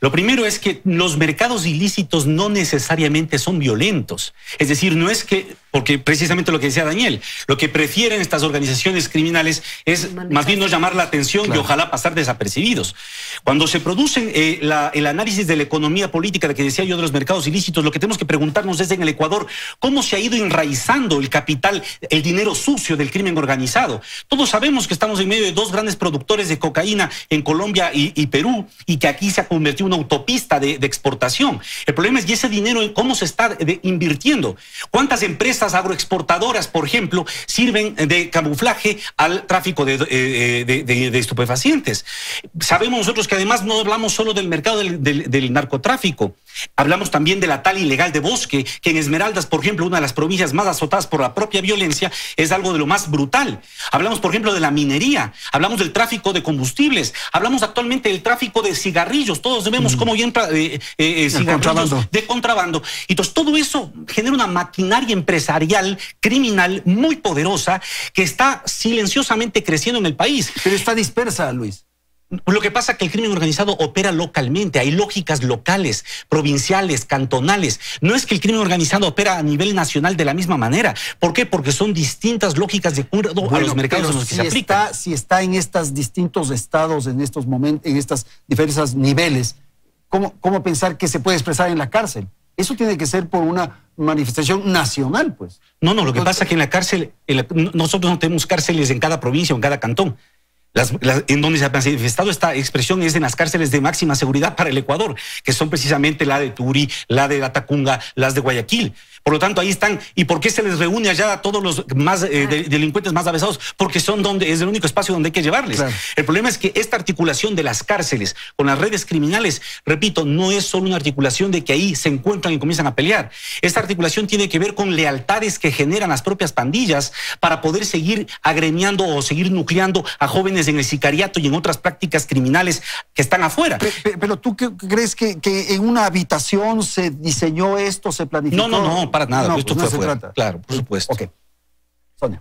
[SPEAKER 7] Lo primero es que los mercados ilícitos no necesariamente son violentos. Es decir, no es que, porque precisamente lo que decía Daniel, lo que prefieren estas organizaciones criminales es más bien no llamar la atención y ojalá pasar desapercibidos. Cuando se producen el análisis de la economía política, de que decía yo, de los mercados ilícitos, lo que tenemos que preguntarnos es en el Ecuador, ¿cómo se ha ido enraizando el capital, el dinero sucio del crimen organizado? Todos sabemos que estamos en medio de 2 grandes productores de cocaína en Colombia y Perú, y que aquí se ha convertido en una autopista de exportación. El problema es, ¿y ese dinero cómo se está invirtiendo? ¿Cuántas empresas empresas agroexportadoras, por ejemplo, sirven de camuflaje al tráfico de estupefacientes. Sabemos nosotros que además no hablamos solo del mercado del narcotráfico, hablamos también de la tala ilegal de bosque, que en Esmeraldas, por ejemplo, una de las provincias más azotadas por la propia violencia, es algo de lo más brutal. Hablamos, por ejemplo, de la minería, hablamos del tráfico de combustibles, hablamos actualmente del tráfico de cigarrillos, todos vemos cómo entra cigarrillos de contrabando. Y entonces todo eso genera una maquinaria empresarial criminal muy poderosa que está silenciosamente creciendo en el país.
[SPEAKER 1] Pero está dispersa, Luis.
[SPEAKER 7] Lo que pasa es que el crimen organizado opera localmente, hay lógicas locales, provinciales, cantonales. No es que el crimen organizado opera a nivel nacional de la misma manera. ¿Por qué? Porque son distintas lógicas de acuerdo a los mercados en los que se aplican.
[SPEAKER 1] Si está en estos distintos estados, en estos momentos, en estas diversas niveles, ¿cómo pensar que se puede expresar en la cárcel? Eso tiene que ser por una manifestación nacional, pues.
[SPEAKER 7] No, lo que pasa es que en la cárcel, nosotros no tenemos cárceles en cada provincia o en cada cantón. En donde se ha manifestado esta expresión es en las cárceles de máxima seguridad para el Ecuador, que son precisamente la de Turi, la de Latacunga, las de Guayaquil. Por lo tanto, ahí están. ¿Y por qué se les reúne allá a todos los más delincuentes más avesados? Porque es el único espacio donde hay que llevarles. Claro. El problema es que esta articulación de las cárceles con las redes criminales, repito, no es solo una articulación de que ahí se encuentran y comienzan a pelear. Esta articulación tiene que ver con lealtades que generan las propias pandillas para poder seguir agremiando o seguir nucleando a jóvenes en el sicariato y en otras prácticas criminales que están afuera.
[SPEAKER 1] Pero ¿tú crees que en una habitación se diseñó esto, se planificó?
[SPEAKER 7] No, para nada.
[SPEAKER 1] No,
[SPEAKER 7] esto
[SPEAKER 1] pues
[SPEAKER 7] fue
[SPEAKER 1] no se
[SPEAKER 7] afuera.
[SPEAKER 1] trata.
[SPEAKER 7] Claro, por supuesto.
[SPEAKER 1] Ok. Sonia.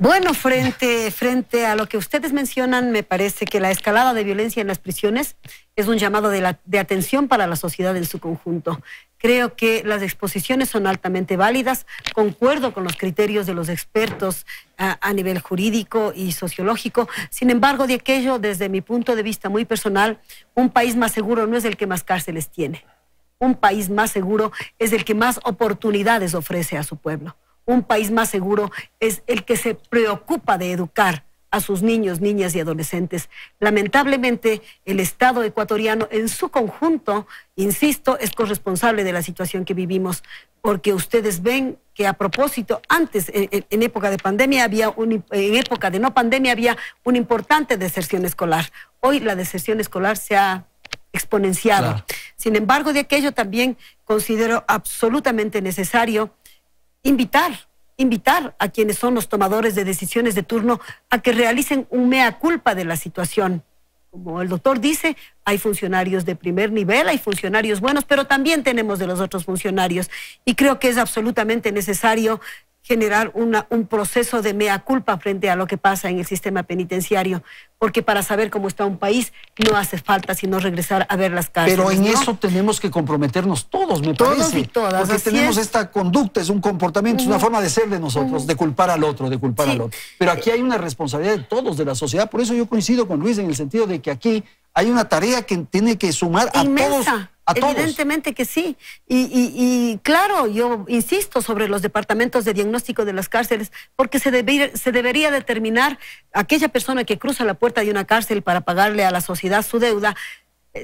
[SPEAKER 6] Bueno, frente a lo que ustedes mencionan, me parece que la escalada de violencia en las prisiones es un llamado de atención para la sociedad en su conjunto. Creo que las exposiciones son altamente válidas, concuerdo con los criterios de los expertos a nivel jurídico y sociológico. Sin embargo, de aquello, desde mi punto de vista muy personal, un país más seguro no es el que más cárceles tiene. Un país más seguro es el que más oportunidades ofrece a su pueblo. Un país más seguro es el que se preocupa de educar a sus niños, niñas y adolescentes. Lamentablemente, el Estado ecuatoriano en su conjunto, insisto, es corresponsable de la situación que vivimos, porque ustedes ven que a propósito, antes, en época de pandemia, en época de no pandemia, había una importante deserción escolar. Hoy la deserción escolar se ha exponenciado. Claro. Sin embargo, de aquello también considero absolutamente necesario invitar a quienes son los tomadores de decisiones de turno a que realicen un mea culpa de la situación. Como el doctor dice, hay funcionarios de primer nivel, hay funcionarios buenos, pero también tenemos de los otros funcionarios. Y creo que es absolutamente necesario generar un proceso de mea culpa frente a lo que pasa en el sistema penitenciario, porque para saber cómo está un país no hace falta sino regresar a ver las cárceles.
[SPEAKER 1] Pero en eso tenemos que comprometernos todos, me parece.
[SPEAKER 6] Todos y todas.
[SPEAKER 1] Porque tenemos esta conducta, es un comportamiento, es una forma de ser de nosotros, de culpar al otro, al otro. Pero aquí hay una responsabilidad de todos, de la sociedad. Por eso yo coincido con Luis en el sentido de que aquí hay una tarea que tiene que sumar a todos.
[SPEAKER 6] Evidentemente que sí. Y claro, yo insisto sobre los departamentos de diagnóstico de las cárceles, porque se debería determinar aquella persona que cruza la puerta de una cárcel para pagarle a la sociedad su deuda.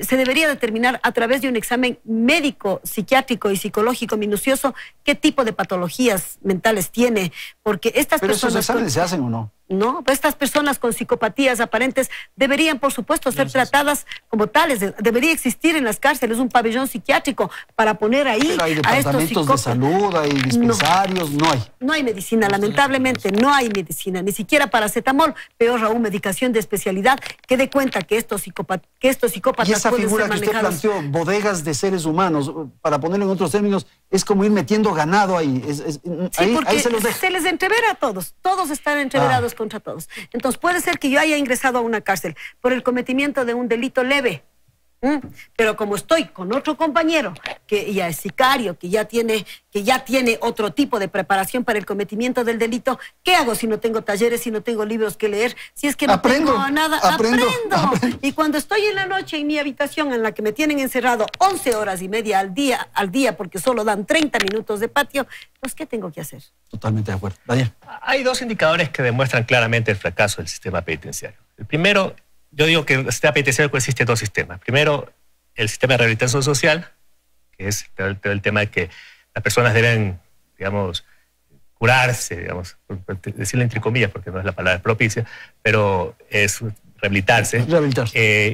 [SPEAKER 6] Se debería determinar a través de un examen médico, psiquiátrico y psicológico minucioso qué tipo de patologías mentales tiene, porque estas
[SPEAKER 1] personas...
[SPEAKER 6] ¿Pero
[SPEAKER 1] esos exámenes se hacen o no?
[SPEAKER 6] No, pues estas personas con psicopatías aparentes deberían, por supuesto, ser tratadas como tales. Debería existir en las cárceles un pabellón psiquiátrico para poner ahí
[SPEAKER 1] pero hay
[SPEAKER 6] a estos
[SPEAKER 1] departamentos de salud, hay dispensarios, no hay.
[SPEAKER 6] No hay medicina, lamentablemente no hay medicina, ni siquiera paracetamol, peor aún medicación de especialidad que dé cuenta que estos psicópatas
[SPEAKER 1] y esa figura que usted planteó, bodegas de seres humanos, para ponerlo en otros términos, es como ir metiendo ganado ahí. Ahí se los deja.
[SPEAKER 6] Se les entrevera a todos están entreverados contra todos. Entonces puede ser que yo haya ingresado a una cárcel por el cometimiento de un delito leve, pero como estoy con otro compañero que ya es sicario, que ya tiene otro tipo de preparación para el cometimiento del delito, ¿qué hago si no tengo talleres, si no tengo libros que leer? Si es que no tengo nada, aprendo. Y cuando estoy en la noche en mi habitación en la que me tienen encerrado 11 horas y media al día porque solo dan 30 minutos de patio, pues ¿qué tengo que hacer?
[SPEAKER 1] Totalmente de acuerdo. Daniel.
[SPEAKER 4] Hay dos indicadores que demuestran claramente el fracaso del sistema penitenciario. El primero, yo digo que en el sistema penitenciario consiste en dos sistemas. Primero, el sistema de rehabilitación social, que es el tema de que las personas deben, digamos, curarse, digamos, por decirlo entre comillas, porque no es la palabra propicia, pero es rehabilitarse.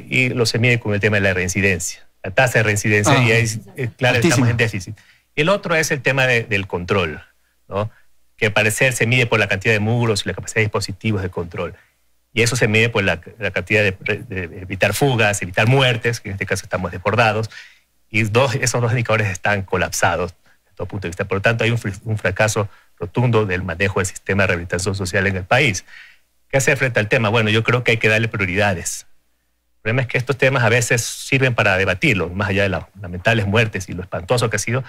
[SPEAKER 4] Y lo se mide con el tema de la reincidencia, la tasa de reincidencia, y ahí, claro, estamos en déficit. Y el otro es el tema del control, ¿no? Que al parecer se mide por la cantidad de muros y la capacidad de dispositivos de control. Y eso se mide por la cantidad de evitar fugas, evitar muertes, que en este caso estamos desbordados, y esos dos indicadores están colapsados desde todo punto de vista. Por lo tanto, hay un fracaso rotundo del manejo del sistema de rehabilitación social en el país. ¿Qué hacer frente al tema? Bueno, yo creo que hay que darle prioridades. El problema es que estos temas a veces sirven para debatirlos, más allá de las lamentables muertes y lo espantoso que ha sido,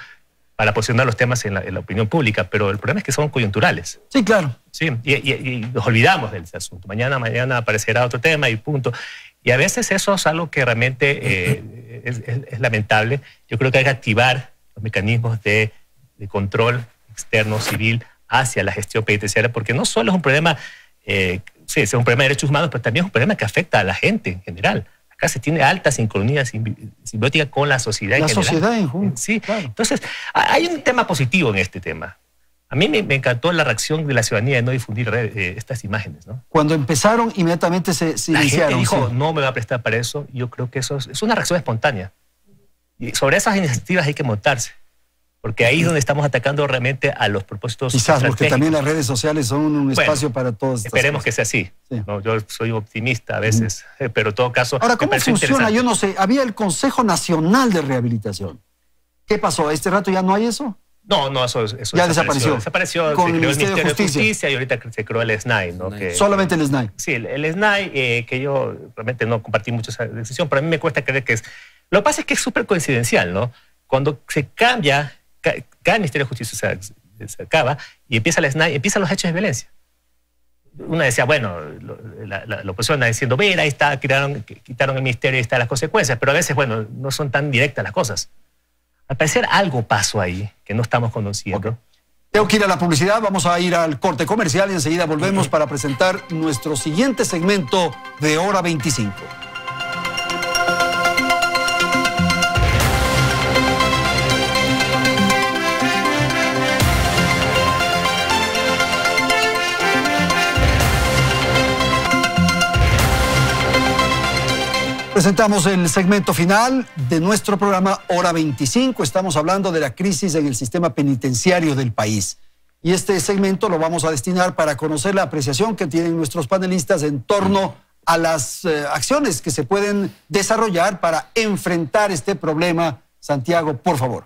[SPEAKER 4] para posicionar los temas en la opinión pública, pero el problema es que son coyunturales.
[SPEAKER 1] Sí, claro.
[SPEAKER 4] Sí, y nos olvidamos del asunto. Mañana aparecerá otro tema y punto. Y a veces eso es algo que realmente es lamentable. Yo creo que hay que activar los mecanismos de control externo civil hacia la gestión penitenciaria, porque no solo es un problema, sí, es un problema de derechos humanos, pero también es un problema que afecta a la gente en general. Acá se tiene alta sincronía simbiótica con la sociedad en general. La sociedad en junio. Sí, claro. Entonces, hay un tema positivo en este tema. A mí me encantó la reacción de la ciudadanía de no difundir estas imágenes, ¿no?
[SPEAKER 1] Cuando empezaron, inmediatamente se iniciaron. La gente
[SPEAKER 4] dijo, no me va a prestar para eso. Yo creo que eso es una reacción espontánea. Y sobre esas iniciativas hay que montarse, porque ahí es donde estamos atacando realmente a los propósitos
[SPEAKER 1] quizás, porque también las redes sociales son un espacio para todos.
[SPEAKER 4] Esperemos que sea así. Sí. ¿No? Yo soy optimista a veces, pero en todo caso...
[SPEAKER 1] Ahora, ¿cómo funciona? Yo no sé, había el Consejo Nacional de Rehabilitación. ¿Qué pasó? ¿A este rato ya no hay eso?
[SPEAKER 4] No, eso ya desapareció. Desapareció,
[SPEAKER 1] con
[SPEAKER 4] se creó el Ministerio
[SPEAKER 1] de Justicia
[SPEAKER 4] y ahorita se creó el SNAI, ¿no?
[SPEAKER 1] Solamente el SNAI.
[SPEAKER 4] Sí, el SNAI, que yo realmente no compartí mucho esa decisión, pero a mí me cuesta creer que es... Lo que pasa es que es súper coincidencial, ¿no? Cuando se cambia, cada Ministerio de Justicia se acaba y empieza el SNAI, empiezan los hechos de violencia. Uno decía, bueno, la oposición está diciendo, mira, ahí está, quitaron el ministerio y ahí están las consecuencias, pero a veces, bueno, no son tan directas las cosas. Al parecer algo pasó ahí que no estamos conociendo. Okay.
[SPEAKER 1] Tengo que ir a la publicidad, vamos a ir al corte comercial y enseguida volvemos para presentar nuestro siguiente segmento de Hora 25. Presentamos el segmento final de nuestro programa Hora 25. Estamos hablando de la crisis en el sistema penitenciario del país. Y este segmento lo vamos a destinar para conocer la apreciación que tienen nuestros panelistas en torno a las acciones que se pueden desarrollar para enfrentar este problema. Santiago, por favor.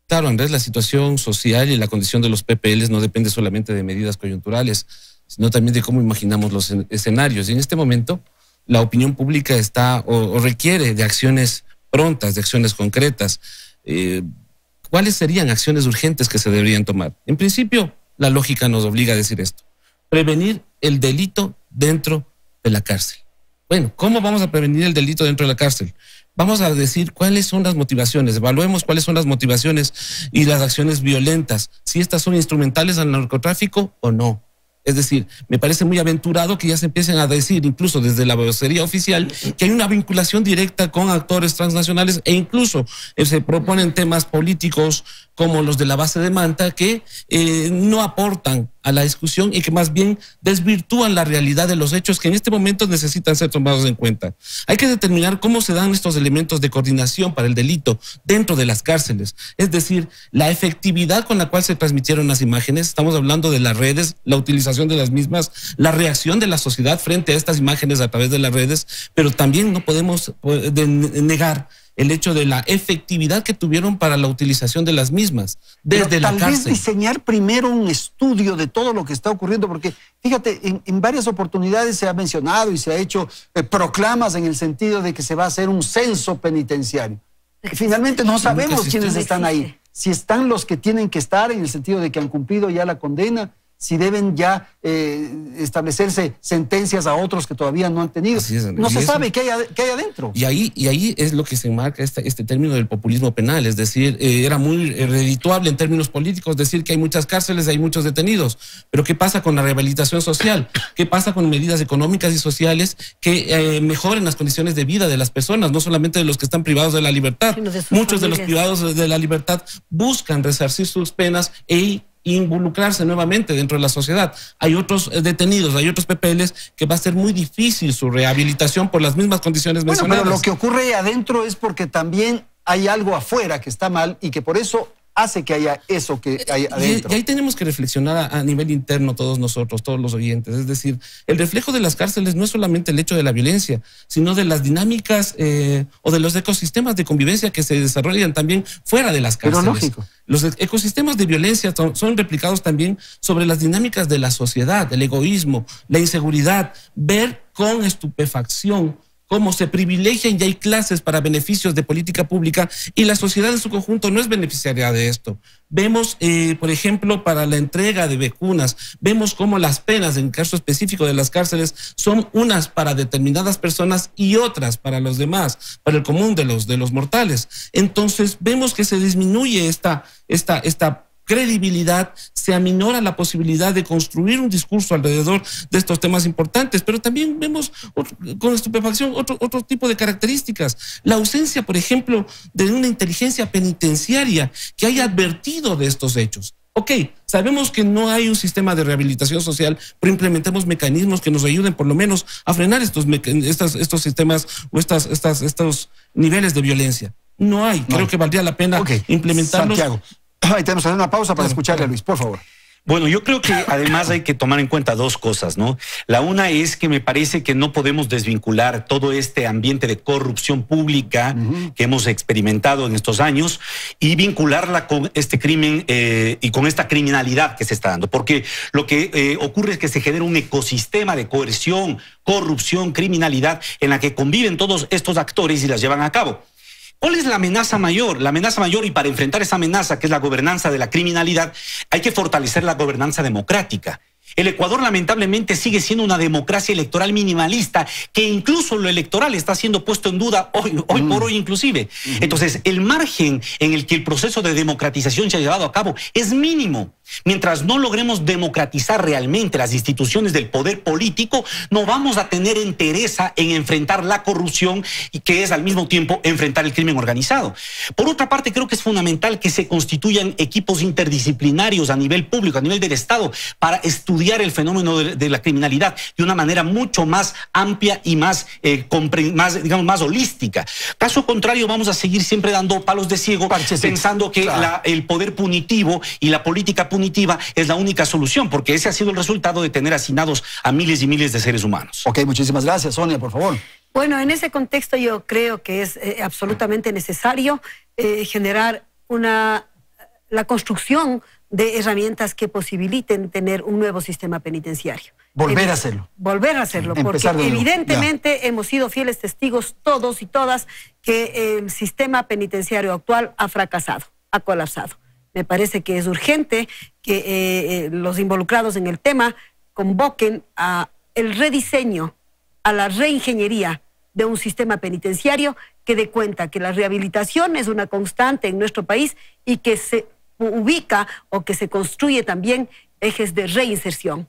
[SPEAKER 5] Claro, Andrés, la situación social y la condición de los PPLs no depende solamente de medidas coyunturales, sino también de cómo imaginamos los escenarios. Y en este momento la opinión pública está o requiere de acciones prontas, de acciones concretas. ¿Cuáles serían acciones urgentes que se deberían tomar? En principio, la lógica nos obliga a decir esto: prevenir el delito dentro de la cárcel. Bueno, ¿cómo vamos a prevenir el delito dentro de la cárcel? Vamos a decir cuáles son las motivaciones, evaluemos cuáles son las motivaciones y las acciones violentas, si estas son instrumentales al narcotráfico o no. Es decir, me parece muy aventurado que ya se empiecen a decir, incluso desde la vocería oficial, que hay una vinculación directa con actores transnacionales e incluso se proponen temas políticos como los de la base de Manta que no aportan a la discusión y que más bien desvirtúan la realidad de los hechos que en este momento necesitan ser tomados en cuenta. Hay que determinar cómo se dan estos elementos de coordinación para el delito dentro de las cárceles, es decir, la efectividad con la cual se transmitieron las imágenes. Estamos hablando de las redes, la utilización de las mismas, la reacción de la sociedad frente a estas imágenes a través de las redes, pero también no podemos negar el hecho de la efectividad que tuvieron para la utilización de las mismas desde la cárcel.
[SPEAKER 1] Tal vez diseñar primero un estudio de todo lo que está ocurriendo, porque fíjate, en varias oportunidades se ha mencionado y se ha hecho proclamas en el sentido de que se va a hacer un censo penitenciario. Finalmente no sabemos quiénes están ahí. Si están los que tienen que estar en el sentido de que han cumplido ya la condena, si deben ya establecerse sentencias a otros que todavía no han tenido. No se sabe qué hay adentro.
[SPEAKER 5] Y ahí es lo que se enmarca este término del populismo penal. Es decir, era muy redituable en términos políticos decir que hay muchas cárceles, hay muchos detenidos. Pero ¿qué pasa con la rehabilitación social? ¿Qué pasa con medidas económicas y sociales que mejoren las condiciones de vida de las personas, no solamente de los que están privados de la libertad? Muchos de los privados de la libertad buscan resarcir sus penas y involucrarse nuevamente dentro de la sociedad. Hay otros detenidos, hay otros PPLs que va a ser muy difícil su rehabilitación por las mismas condiciones mencionadas.
[SPEAKER 1] Pero lo que ocurre adentro es porque también hay algo afuera que está mal y que por eso hace que haya eso que hay adentro.
[SPEAKER 5] Y ahí tenemos que reflexionar a nivel interno todos nosotros, todos los oyentes. Es decir, el reflejo de las cárceles no es solamente el hecho de la violencia, sino de las dinámicas o de los ecosistemas de convivencia que se desarrollan también fuera de las cárceles.
[SPEAKER 1] Pero lógico.
[SPEAKER 5] Los ecosistemas de violencia son replicados también sobre las dinámicas de la sociedad, el egoísmo, la inseguridad, ver con estupefacción cómo se privilegian y hay clases para beneficios de política pública y la sociedad en su conjunto no es beneficiaria de esto. Vemos, por ejemplo, para la entrega de vacunas, vemos cómo las penas, en el caso específico de las cárceles, son unas para determinadas personas y otras para los demás, para el común de los mortales. Entonces, vemos que se disminuye esta credibilidad, se aminora la posibilidad de construir un discurso alrededor de estos temas importantes, pero también vemos con estupefacción otro tipo de características. La ausencia, por ejemplo, de una inteligencia penitenciaria que haya advertido de estos hechos. Ok, sabemos que no hay un sistema de rehabilitación social, pero implementemos mecanismos que nos ayuden por lo menos a frenar estos sistemas o estos niveles de violencia. No hay, creo que valdría la pena implementarlos.
[SPEAKER 1] Santiago. Ahí tenemos que hacer una pausa para escucharle a Luis, por favor.
[SPEAKER 7] Bueno, yo creo que además hay que tomar en cuenta dos cosas, ¿no? La una es que me parece que no podemos desvincular todo este ambiente de corrupción pública que hemos experimentado en estos años y vincularla con este crimen y con esta criminalidad que se está dando. Porque lo que ocurre es que se genera un ecosistema de coerción, corrupción, criminalidad en la que conviven todos estos actores y las llevan a cabo. ¿Cuál es la amenaza mayor? La amenaza mayor, y para enfrentar esa amenaza, que es la gobernanza de la criminalidad, hay que fortalecer la gobernanza democrática. El Ecuador lamentablemente sigue siendo una democracia electoral minimalista que incluso lo electoral está siendo puesto en duda hoy por hoy inclusive. Entonces, el margen en el que el proceso de democratización se ha llevado a cabo es mínimo. Mientras no logremos democratizar realmente las instituciones del poder político, no vamos a tener entereza en enfrentar la corrupción y que es al mismo tiempo enfrentar el crimen organizado. Por otra parte, creo que es fundamental que se constituyan equipos interdisciplinarios a nivel público, a nivel del Estado, para estudiar el fenómeno de la criminalidad de una manera mucho más amplia y más holística. Caso contrario, vamos a seguir siempre dando palos de ciego, pensando que el poder punitivo y la política punitiva es la única solución, porque ese ha sido el resultado de tener hacinados a miles y miles de seres humanos.
[SPEAKER 1] Ok, muchísimas gracias. Sonia, por favor.
[SPEAKER 6] Bueno, en ese contexto yo creo que es absolutamente necesario generar la construcción de herramientas que posibiliten tener un nuevo sistema penitenciario.
[SPEAKER 1] Volver a hacerlo.
[SPEAKER 6] Volver a hacerlo, porque evidentemente hemos sido fieles testigos todos y todas que el sistema penitenciario actual ha fracasado, ha colapsado. Me parece que es urgente que los involucrados en el tema convoquen a el rediseño, a la reingeniería de un sistema penitenciario que dé cuenta que la rehabilitación es una constante en nuestro país y que se ubica o que se construye también ejes de reinserción.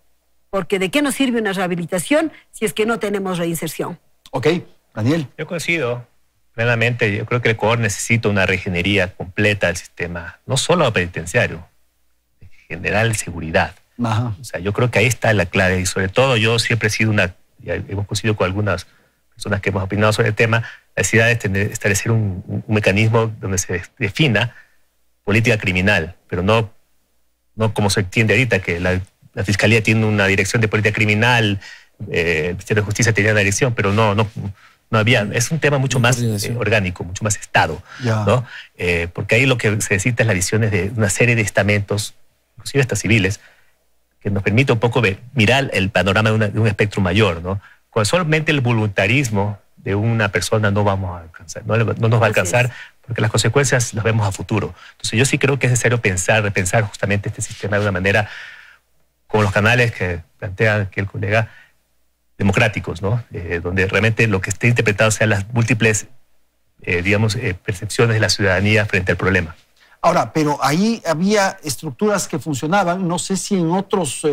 [SPEAKER 6] Porque ¿de qué nos sirve una rehabilitación si es que no tenemos reinserción?
[SPEAKER 1] Ok, Daniel.
[SPEAKER 4] Yo coincido plenamente. Yo creo que el Ecuador necesita una reingeniería completa del sistema, no solo penitenciario, en general de seguridad.
[SPEAKER 1] Ajá.
[SPEAKER 4] O sea, yo creo que ahí está la clave y sobre todo yo siempre he sido ya hemos coincidido con algunas personas que hemos opinado sobre el tema, la necesidad de establecer un mecanismo donde se defina política criminal, pero no como se entiende ahorita, que la Fiscalía tiene una dirección de política criminal, el Ministerio de Justicia tenía una dirección, pero no había. Es un tema mucho más orgánico, mucho más Estado, ¿no? Porque ahí lo que se necesita es la visión de una serie de estamentos, inclusive hasta civiles, que nos permite un poco mirar el panorama de un espectro mayor, ¿no? Con solamente el voluntarismo de una persona no vamos a alcanzar, no nos va a alcanzar, porque las consecuencias las vemos a futuro. Entonces yo sí creo que es necesario repensar justamente este sistema de una manera, con los canales que plantea aquí el colega, democráticos, ¿no? Donde realmente lo que esté interpretado sean las múltiples, percepciones de la ciudadanía frente al problema.
[SPEAKER 1] Ahora, pero ahí había estructuras que funcionaban, no sé si en otros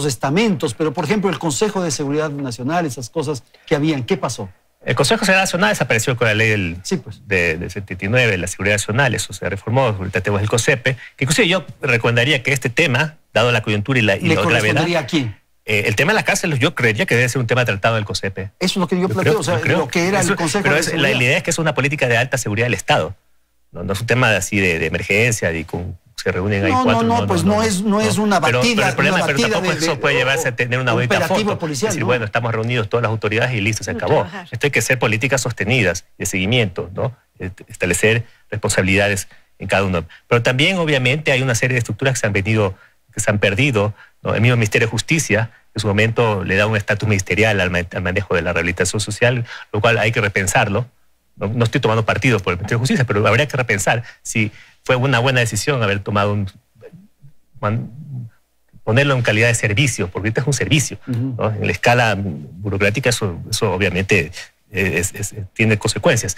[SPEAKER 1] estamentos, pero por ejemplo el Consejo de Seguridad Nacional, esas cosas que habían, ¿qué pasó?
[SPEAKER 4] El Consejo General Nacional desapareció con la ley del 79, de la Seguridad Nacional, eso se reformó, ahorita tenemos el COSEPE, que inclusive yo recomendaría que este tema, dado la coyuntura y la
[SPEAKER 1] gravedad... ¿Le correspondería a quién?
[SPEAKER 4] El tema de las cárceles yo creería que debe ser un tema tratado del COSEPE.
[SPEAKER 1] Eso es lo que yo planteo, lo que era el Consejo
[SPEAKER 4] pero
[SPEAKER 1] de Seguridad.
[SPEAKER 4] La idea es que es una política de alta seguridad del Estado. No es un tema así de emergencia, se reúnen ahí cuatro.
[SPEAKER 1] No es una batida.
[SPEAKER 4] Pero tampoco eso puede llevarse a tener una bonita foto.
[SPEAKER 1] Policial,
[SPEAKER 4] es decir, bueno, estamos reunidos todas las autoridades y listo, se acabó. Esto hay que hacer políticas sostenidas de seguimiento, ¿no? Establecer responsabilidades en cada uno. Pero también, obviamente, hay una serie de estructuras que se han perdido, ¿no? El mismo Ministerio de Justicia, en su momento, le da un estatus ministerial al manejo de la rehabilitación social, lo cual hay que repensarlo. No estoy tomando partido por el Ministerio de Justicia, pero habría que repensar si fue una buena decisión haber tomado ponerlo en calidad de servicio, porque ahorita es un servicio, ¿no? En la escala burocrática eso obviamente tiene consecuencias.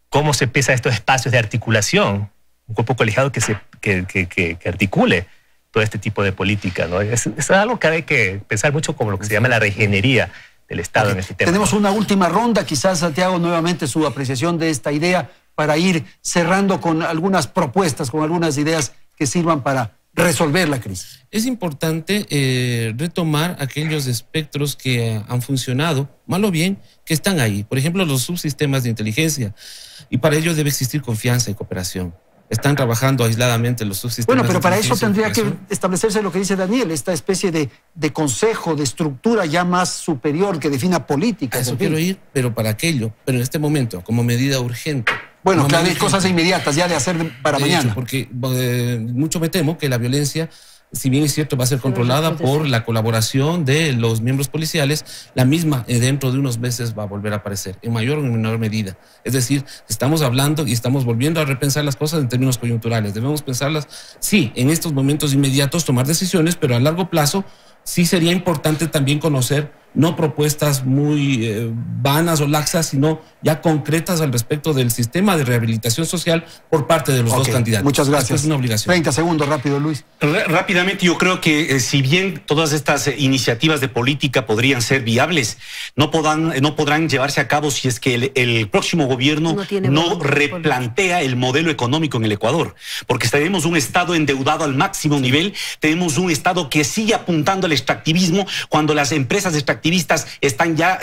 [SPEAKER 4] ¿Cómo se empieza estos espacios de articulación? Un cuerpo colegiado que articule todo este tipo de política, ¿no? Es algo que hay que pensar mucho como lo que se llama la regenería del Estado en este tema.
[SPEAKER 1] Tenemos una última ronda, quizás, Santiago, nuevamente su apreciación de esta idea para ir cerrando con algunas propuestas, con algunas ideas que sirvan para resolver la crisis.
[SPEAKER 5] Es importante retomar aquellos espectros que han funcionado, mal o bien, que están ahí. Por ejemplo, los subsistemas de inteligencia. Y para ello debe existir confianza y cooperación. Están trabajando aisladamente los subsistemas.
[SPEAKER 1] Bueno, pero para eso tendría que establecerse lo que dice Daniel, esta especie de consejo, de estructura ya más superior que defina políticas.
[SPEAKER 5] A eso quiero ir, pero para aquello, pero en este momento, como medida urgente.
[SPEAKER 1] Bueno, claro, hay cosas inmediatas ya de hacer para mañana.
[SPEAKER 5] Hecho, porque mucho me temo que la violencia, si bien es cierto, va a ser controlada por la colaboración de los miembros policiales, la misma dentro de unos meses va a volver a aparecer, en mayor o en menor medida. Es decir, estamos hablando y estamos volviendo a repensar las cosas en términos coyunturales. Debemos pensarlas, sí, en estos momentos inmediatos tomar decisiones, pero a largo plazo sí sería importante también conocer no propuestas muy vanas o laxas, sino ya concretas al respecto del sistema de rehabilitación social por parte de los dos candidatos.
[SPEAKER 1] Muchas gracias.
[SPEAKER 5] Esto es una obligación.
[SPEAKER 1] 30 segundos, rápido, Luis.
[SPEAKER 7] Rápidamente, yo creo que si bien todas estas iniciativas de política podrían ser viables, no podrán llevarse a cabo si es que el próximo gobierno no replantea el modelo económico en el Ecuador, porque tenemos un Estado endeudado al máximo nivel, tenemos un Estado que sigue apuntando al extractivismo cuando las empresas extractivistas están ya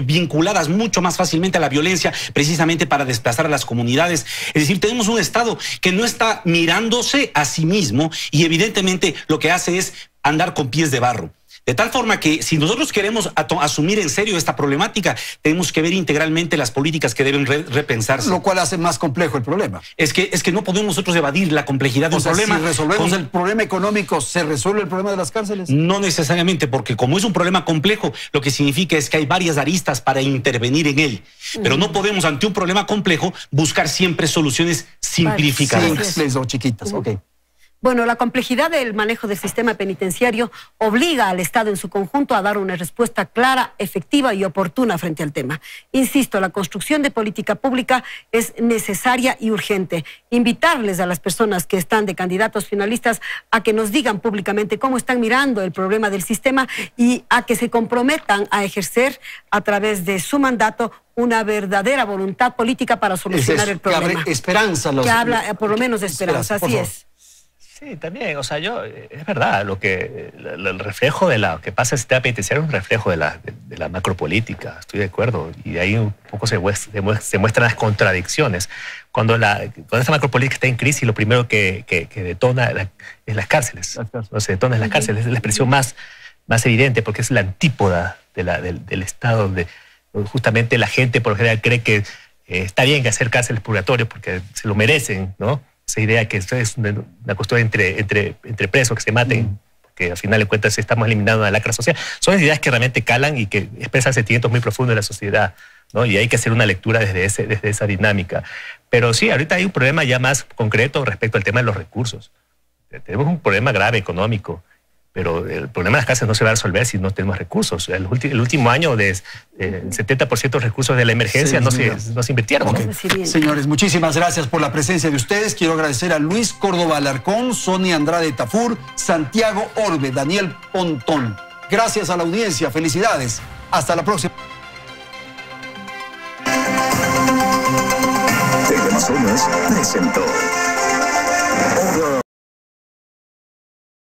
[SPEAKER 7] vinculadas mucho más fácilmente a la violencia, precisamente para desplazar a las comunidades. Es decir, tenemos un Estado que no está mirándose a sí mismo y evidentemente lo que hace es andar con pies de barro. De tal forma que si nosotros queremos asumir en serio esta problemática, tenemos que ver integralmente las políticas que deben repensarse.
[SPEAKER 1] Lo cual hace más complejo el problema.
[SPEAKER 7] Es que no podemos nosotros evadir la complejidad del problema.
[SPEAKER 1] Si resolvemos el problema económico, ¿se resuelve el problema de las cárceles?
[SPEAKER 7] No necesariamente, porque como es un problema complejo, lo que significa es que hay varias aristas para intervenir en él. Pero no podemos, ante un problema complejo, buscar siempre soluciones simplificadoras.
[SPEAKER 1] Simples o chiquitas,
[SPEAKER 6] Bueno, la complejidad del manejo del sistema penitenciario obliga al Estado en su conjunto a dar una respuesta clara, efectiva y oportuna frente al tema. Insisto, la construcción de política pública es necesaria y urgente. Invitarles a las personas que están de candidatos finalistas a que nos digan públicamente cómo están mirando el problema del sistema y a que se comprometan a ejercer a través de su mandato una verdadera voluntad política para solucionar el problema.
[SPEAKER 1] Que abre esperanza.
[SPEAKER 6] Que habla por lo menos de esperanza, así es.
[SPEAKER 4] Sí, también, o sea, es verdad, el reflejo de lo que pasa en el sistema penitenciario es un reflejo de la macropolítica, estoy de acuerdo, y de ahí un poco se muestran las contradicciones. Cuando esta macropolítica está en crisis, lo primero que detona es las cárceles. No se detona en las cárceles, es la expresión más evidente, porque es la antípoda del Estado, donde justamente la gente por lo general cree que está bien que hacer cárceles purgatorios porque se lo merecen, ¿no? Esa idea que esto es una cuestión entre presos que se maten, porque al final de cuentas estamos eliminando la lacra social. Son ideas que realmente calan y que expresan sentimientos muy profundos de la sociedad, ¿no? Y hay que hacer una lectura desde esa dinámica. Pero sí, ahorita hay un problema ya más concreto respecto al tema de los recursos. Tenemos un problema grave económico, pero el problema de las cárceles no se va a resolver si no tenemos recursos. El último año, el 70% de los recursos de la emergencia no se invirtieron.
[SPEAKER 1] Señores, muchísimas gracias por la presencia de ustedes. Quiero agradecer a Luis Córdoba Alarcón, Sonia Andrade Tafur, Santiago Orbe, Daniel Pontón. Gracias a la audiencia. Felicidades. Hasta la próxima.
[SPEAKER 8] Amazonas presentó